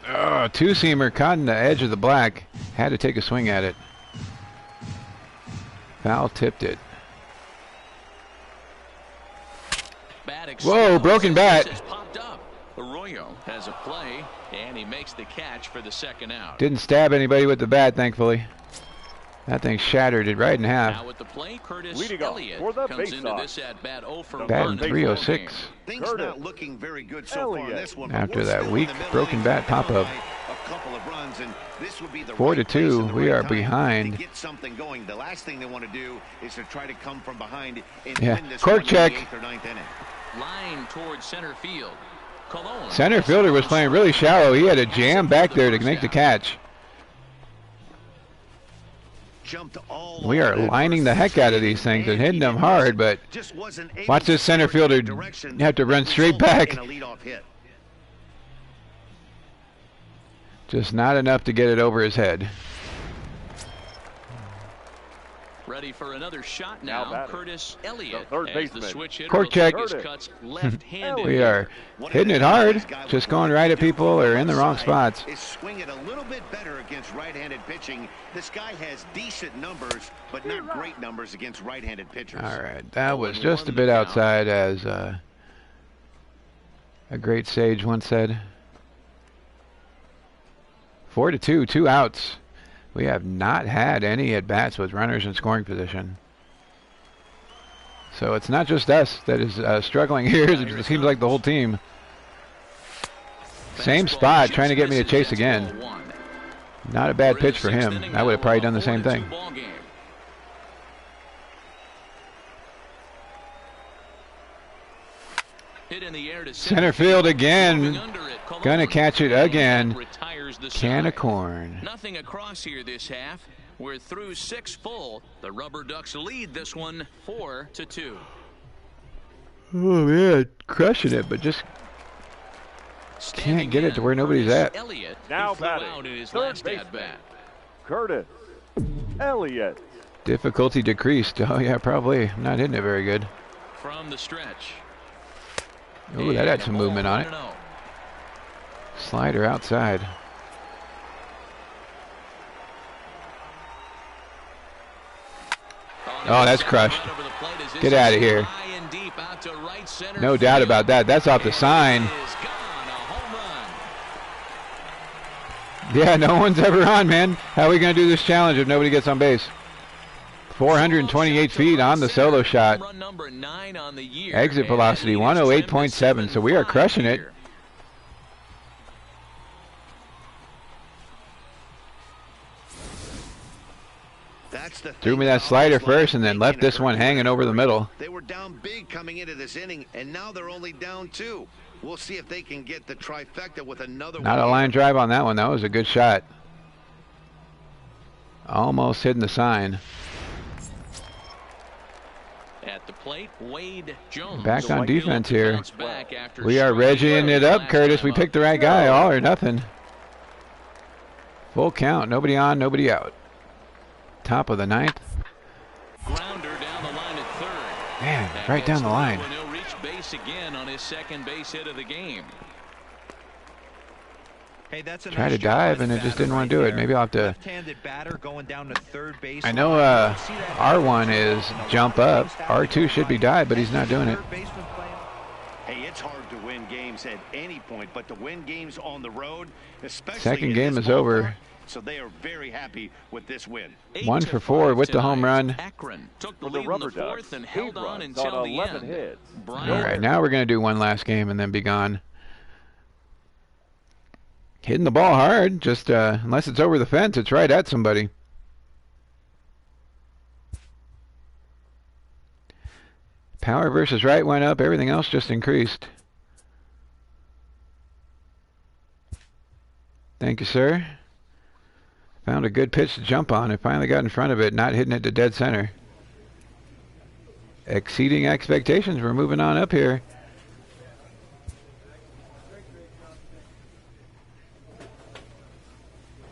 Oh, 2-seamer caught in the edge of the black. Had to take a swing at it. Foul tipped it. Whoa, broken bat. Arroyo has a play, and he makes the catch for the second out. Didn't stab anybody with the bat, thankfully. That thing shattered it right in half. Now with the play, Curtis Elliott comes into this at bat 0 for 1. Batting 306. Things not looking very good so far in this one. After that weak broken bat pop-up. A couple of runs, and this would be the 4-2. We are behind. To get something going. The last thing they want to do is to try to come from behind and yeah. win this Court check. 8th or 9th inning. Line towards center field. Center fielder was playing really shallow. He had to jam back there to make the catch. We are lining the heck out of these things and hitting them hard, but watch this center fielder have to run straight back. Just not enough to get it over his head. Ready for another shot now. Curtis Elliott as the switch hitter. Court check. We are hitting it hard, just going right at people or in the wrong spots. Is swinging a little bit better against right-handed pitching. This guy has decent numbers, but not great numbers against right-handed pitchers. All right, that was just a bit outside, as a great sage once said. 4-2, 2 outs. We have not had any at-bats with runners in scoring position. So it's not just us that is struggling here. It seems like the whole team. Same spot, trying to get me to chase again. Not a bad pitch for him. I would have probably done the same thing. Center field again. Gonna catch it again. Can of corn. Nothing across here this half. We're through 6 full. The Rubber Ducks lead this one 4-2. Oh man, crushing it, but just can't get it to where nobody's at. Now batting, third baseman, Curtis Elliott. Difficulty decreased. Oh yeah, probably. I'm not hitting it very good. From the stretch. Ooh, that had some movement on it. Slider outside. Oh, that's crushed. Get out of here. No doubt about that. That's off the sign. Yeah, no one's ever on, man. How are we going to do this challenge if nobody gets on base? 428 feet on the solo shot. Exit velocity 108.7, so we are crushing it. Threw me that slider first and then left this one hanging over the middle. They were down big coming into this inning, and now they're only down 2. We'll see if they can get the trifecta with another one. Not a line drive on that one. That was a good shot. Almost hitting the sign. At the plate, Wade Jones. Back on defense here. We are reggieing it up, Curtis. We picked the right guy. All or nothing. Full count. Nobody on, nobody out. Top of the 9th. Grounder down the line at third. Man, right down the line. And he'll reach base again on his second base hit of the game. Hey, that's a Try nice to dive and it just didn't want to do it. Maybe I'll have to. Left-handed batter going down to third base. I know R1 is jump up. R2 should be dive, but he's not doing it. Hey, it's hard to win games at any point, but to win games on the road, especially Second game is over. So they are very happy with this win. 1 for 4 with the home run. Akron took the For the lead Rubber in the fourth Ducks, and held 8 on runs until on the 11 end. hits. All right, now we're going to do one last game and then be gone. Hitting the ball hard, just unless it's over the fence, it's right at somebody. Power versus right went up, everything else just increased. Thank you, sir. Found a good pitch to jump on. I finally got in front of it, not hitting it to dead center. Exceeding expectations. We're moving on up here.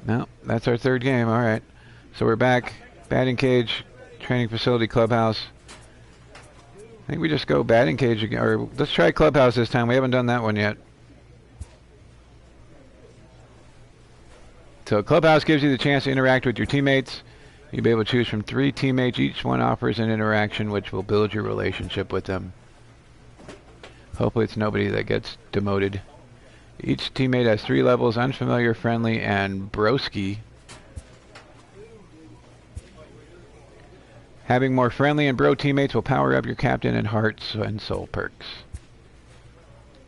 No, that's our third game. All right. So we're back. Batting cage, training facility, clubhouse. I think we just go batting cage again. Or let's try clubhouse this time. We haven't done that one yet. So clubhouse gives you the chance to interact with your teammates. You'll be able to choose from 3 teammates. Each one offers an interaction which will build your relationship with them. Hopefully it's nobody that gets demoted. Each teammate has 3 levels: unfamiliar, friendly, and broski. Having more friendly and bro teammates will power up your captain and hearts and soul perks.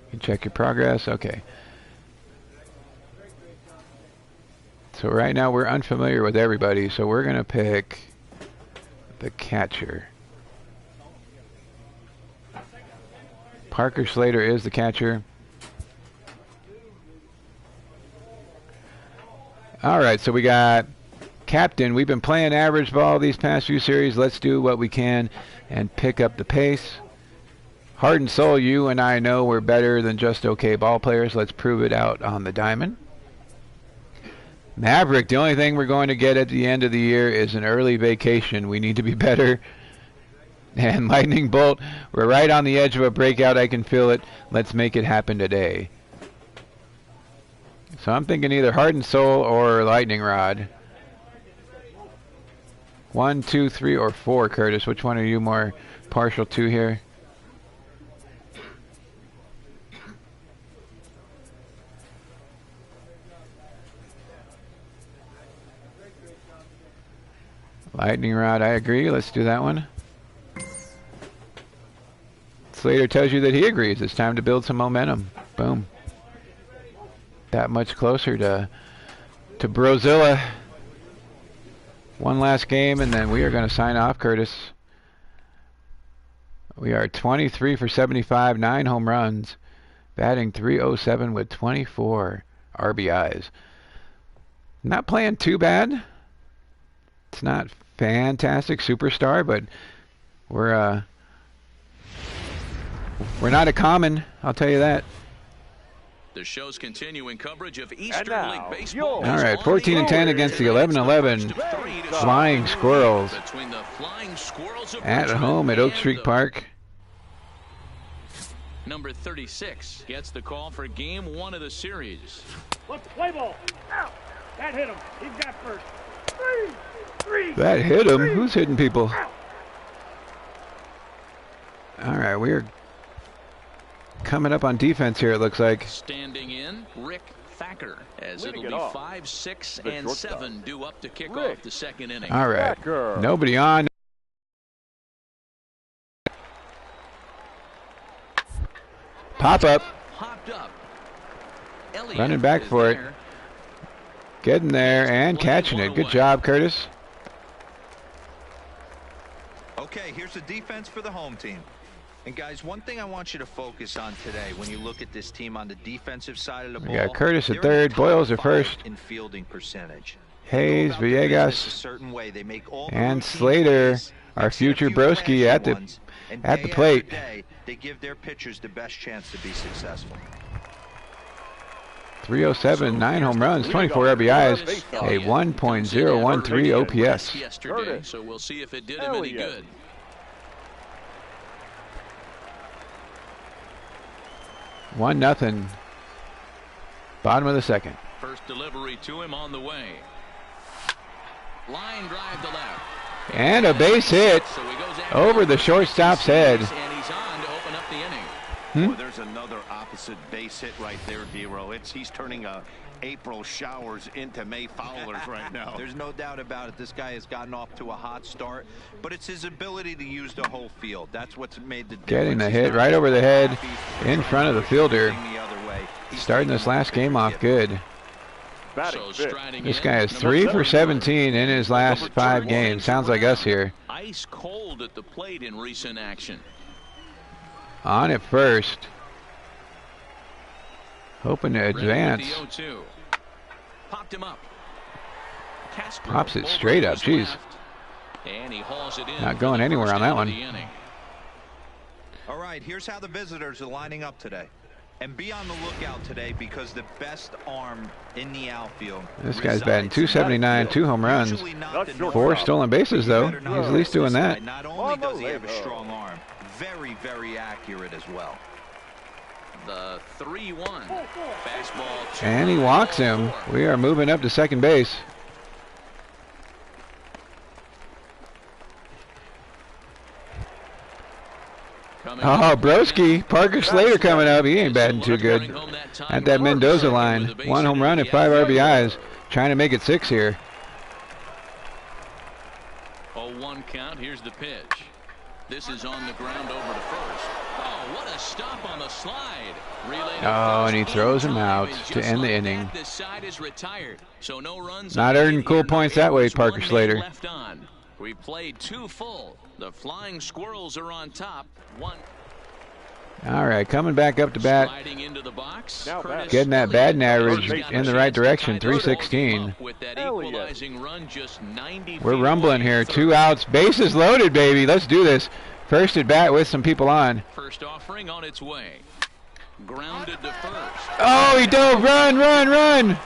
You can check your progress. Okay. So right now we're unfamiliar with everybody, so we're going to pick the catcher. Parker Slater is the catcher. All right, so we got captain. We've been playing average ball these past few series. Let's do what we can and pick up the pace. Heart and soul, you and I know we're better than just okay ball players. Let's prove it out on the diamond. Maverick, the only thing we're going to get at the end of the year is an early vacation. We need to be better. And Lightning Bolt, we're right on the edge of a breakout. I can feel it. Let's make it happen today. So I'm thinking either Heart and Soul or Lightning Rod. 1, 2, 3, or 4, Curtis. Which one are you more partial to here? Lightning Rod, I agree. Let's do that one. Slater tells you that he agrees. It's time to build some momentum. Boom. That much closer to Brozilla. One last game, and then we are going to sign off, Curtis. We are 23 for 75, 9 home runs, batting .307 with 24 RBIs. Not playing too bad. It's not fantastic superstar, but we're not a common, I'll tell you that. The show's continuing coverage of Eastern League Baseball. All right, 14 and 10 against the 11-11 Flying Squirrels at home at Oak Street Park. Number 36 gets the call for game 1 of the series. Let's play ball. Out. That hit him. He's got first. Three. That hit him? Who's hitting people? All right, we're coming up on defense here, it looks like. Standing in, Rick Thacker, as it'll be 5, 6, and 7 due up to kick off the second inning. All right, nobody on. Pop up. Popped up. Elliott running back for it. Getting there and catching it. Good job, Curtis. Okay, here's the defense for the home team. And guys, one thing I want you to focus on today when you look at this team on the defensive side of the ball. We got Curtis at third, Boyles at first. In fielding percentage. Hayes, Villegas, and Slater, our future broski at the plate. They give their pitchers the best chance to be successful. 307, 9 home runs, 24 RBIs, a 1.013 OPS. Yesterday, so we'll see if it did him any good. One nothing. Bottom of the second. First delivery to him on the way. Line drive to left. And a base hit over the shortstop's head. And he's on to open up the inning. Well, there's another opposite base hit right there, Dero. He's turning April showers into May foulers right now. There's no doubt about it. This guy has gotten off to a hot start, but it's his ability to use the whole field. That's what's made the difference. Getting the hit right over the head in front of the fielder. Starting this last game off good. This guy is 3 for 17 in his last 5 games. Sounds like us here. Ice cold at the plate in recent action. On at first. Hoping to advance. Popped him up. Pops it straight up. Jeez. And he hauls it in. Not going anywhere on that one. All right, here's how the visitors are lining up today. And be on the lookout today because the best arm in the outfield. This guy's batting .279, 2 home runs, 4 stolen bases though. He's at least doing that. Not only does he have a strong arm, very, very accurate as well. The 3-1 fastball. And he walks him. We are moving up to second base. Oh, Broski. Parker Slater coming up. He ain't batting too good. At that Mendoza line. 1 home run and 5 RBIs. Trying to make it 6 here. 0-1 count. Here's the pitch. This is on the ground over to first. Oh, what a stop on the slide. Oh, and he throws him out to end the inning. This side is retired, so no runs. Not earning cool points that way, Parker Slater. Left on. We played 2 full. The Flying Squirrels are on top. 1. All right, coming back up to bat. Sliding into the box. Getting that batting average in the right direction, 316. With that equalizing run just 90 We're rumbling here. 2 outs, bases loaded, baby. Let's do this. First at bat with some people on. First offering on its way. Grounded to first. Oh, he dove. Run, run, run.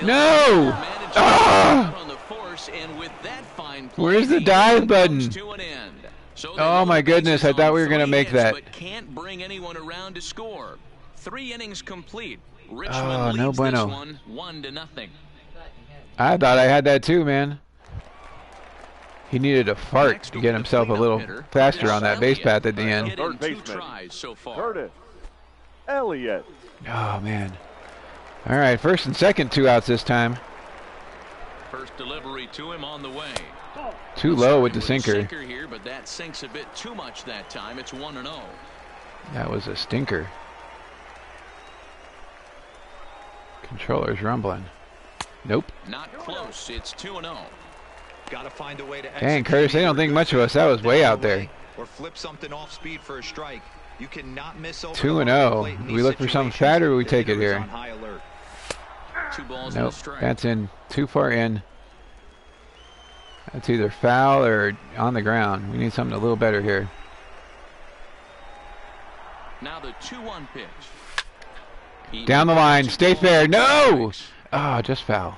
No. Ah. Where's the dive button? Oh my goodness, I thought we were going to make that. But can't bring anyone around to score. 3 innings complete. Oh, Richmond no leads bueno. this one 1-0. I thought I had that too, man. He needed a fart to get himself a little faster on that base path at the end. Third baseman, Curtis Elliott. Oh, man. All right, first and second, 2 outs this time. First delivery to him on the way. Too low with the sinker. Here, but that sinks a bit too much that time. It's 1-0. That was a stinker. Controller's rumbling. Nope. Not close. It's 2-0. Got to find a way to. Dang, Curtis, they don't think much of us. That was way out there. Or flip something off speed for a strike. You cannot miss. 2-0. We look for something fatter, or we take it here. 2 balls nope, and a strike. That's in too far in. That's either foul or on the ground. We need something a little better here. Now the 2-1 pitch. Down the line, stay fair. No! Oh, just foul.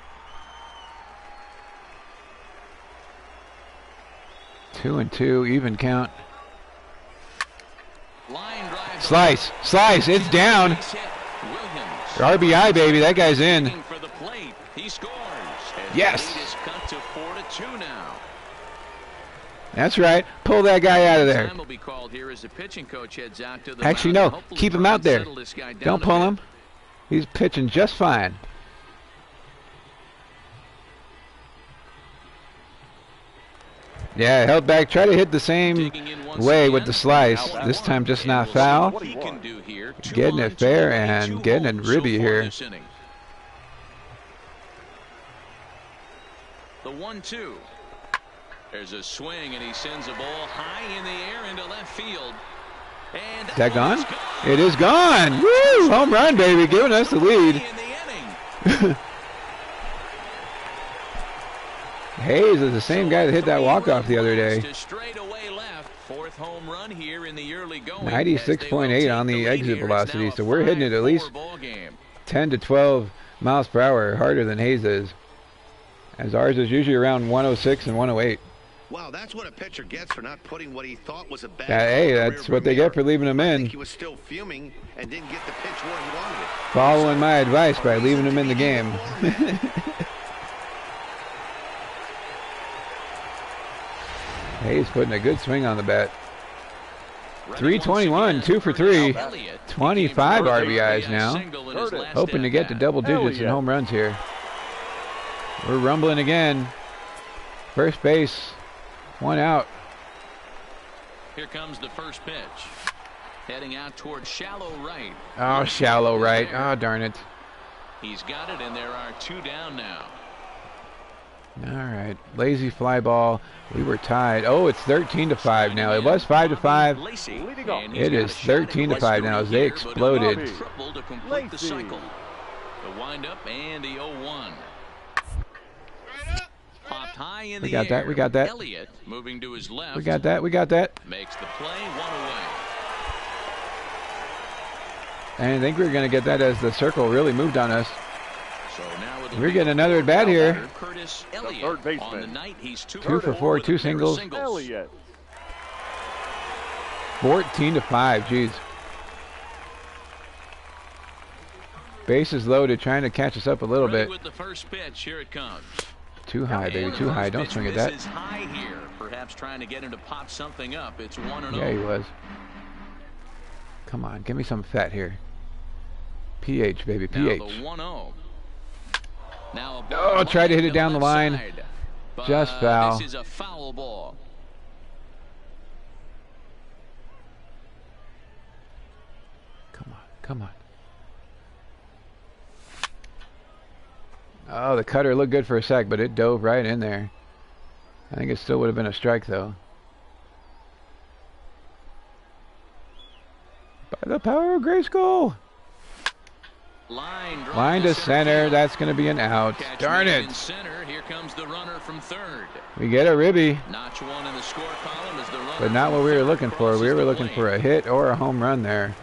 2-2, even count. Line drive Slice. Slice. It's down. RBI, baby. That guy's in. Yes. That's right. Pull that guy out of there. Actually, no. Keep him out there. Don't pull him. He's pitching just fine. Yeah, held back. Try to hit the same way with the slice. This time just not foul. Getting it fair and getting it ribby here. The 1-2. There's a swing, and he sends a ball high in the air into left field. And is that gone? It is gone. Woo! Home run, baby, giving us the lead. Hayes is the same guy that hit that walk-off the other day. 96.8 on the exit velocity, so we're hitting it at least 10 to 12 miles per hour, harder than Hayes is. As ours is usually around 106 and 108. Wow, that's what a pitcher gets for not putting what he thought was a bad. Hey, that's what they get for leaving him in. He was still fuming and didn't get the pitch where he wanted it. Following my advice by leaving him in the game. Hayes putting a good swing on the bat. 321, 2 for 3. 25 RBIs now. Hoping to get to double digits in home runs here. We're rumbling again. First base. 1 out. Here comes the first pitch. Heading out toward shallow right. Oh, shallow right. Oh, darn it. He's got it, and there are 2 down now. All right. Lazy fly ball. We were tied. Oh, it's 13 to 5 now. It was 5 to 5. It is 13 to 5 now as they exploded. To complete the cycle. The windup and the 0-1. Popped high in we got that. We got that. Elliott moving to his left. We got that. We got that. Makes the play, 1 away. And I think we're going to get that as the circle really moved on us. So now we're getting another at bat here. Curtis The Elliott. third baseman. On the night, he's 2 for 4, 2 singles. Elliott. 14 to 5. Jeez. Bases loaded, trying to catch us up a little bit. With the first pitch, here it comes. Too high, baby. Too high. Don't swing at that. Is high here. Perhaps trying to get him to pop something up. It's 1-0. Yeah, he was. Come on, give me some fat here. pH, baby. pH. Now the 1-0. Now oh, try to hit it down the line. Side, just foul. This is a foul ball. Come on, come on. Oh, the cutter looked good for a sec, but it dove right in there. I think it still would have been a strike, though. By the power of Grayskull. Line to center. That's going to be an out. Darn it. In center. Here comes the runner from third. We get a ribby. Notch 1 in the score column as the runner but not what we were looking for. We were looking for a hit or a home run there.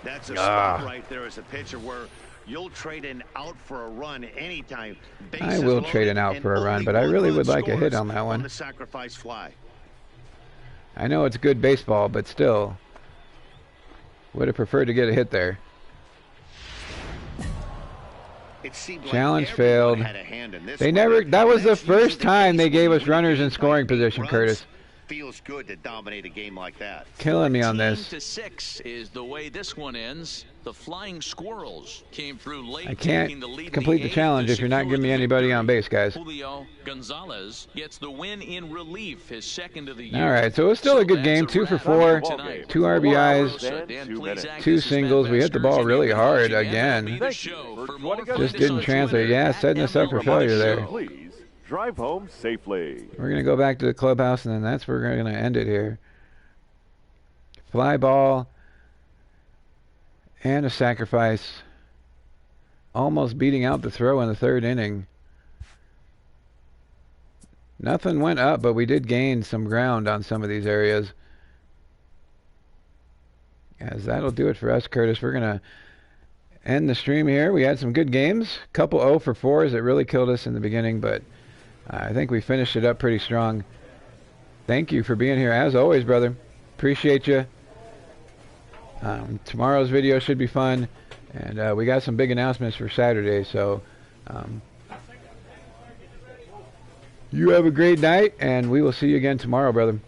That's a spot right there as a pitcher where you'll trade an out for a run anytime. I will trade an out for a run, but I really would like a hit on that one. The sacrifice fly. I know it's good baseball, but still would have preferred to get a hit there. Challenge failed. They never. That was the first time they gave us runners in scoring position, Curtis. Feels good to dominate a game like that. Killing me on this. 14-6 is the way this one ends. The Flying Squirrels came through late. I can't complete the challenge if you're not giving me anybody on base, guys. Julio Gonzalez gets the win in relief, his second of the year. All right, so it was still a good game. 2 for 4, 2 RBIs, 2 singles. We hit the ball really hard again. Just didn't translate. Yeah, setting us up for failure there. Drive home safely. We're going to go back to the clubhouse, and then that's where we're going to end it here. Fly ball and a sacrifice. Almost beating out the throw in the 3rd inning. Nothing went up, but we did gain some ground on some of these areas. As that'll do it for us, Curtis. We're going to end the stream here. We had some good games. Couple 0 for 4s that really killed us in the beginning, but I think we finished it up pretty strong. Thank you for being here, as always, brother. Appreciate you. Tomorrow's video should be fun, and we got some big announcements for Saturday, so you have a great night, and we will see you again tomorrow, brother.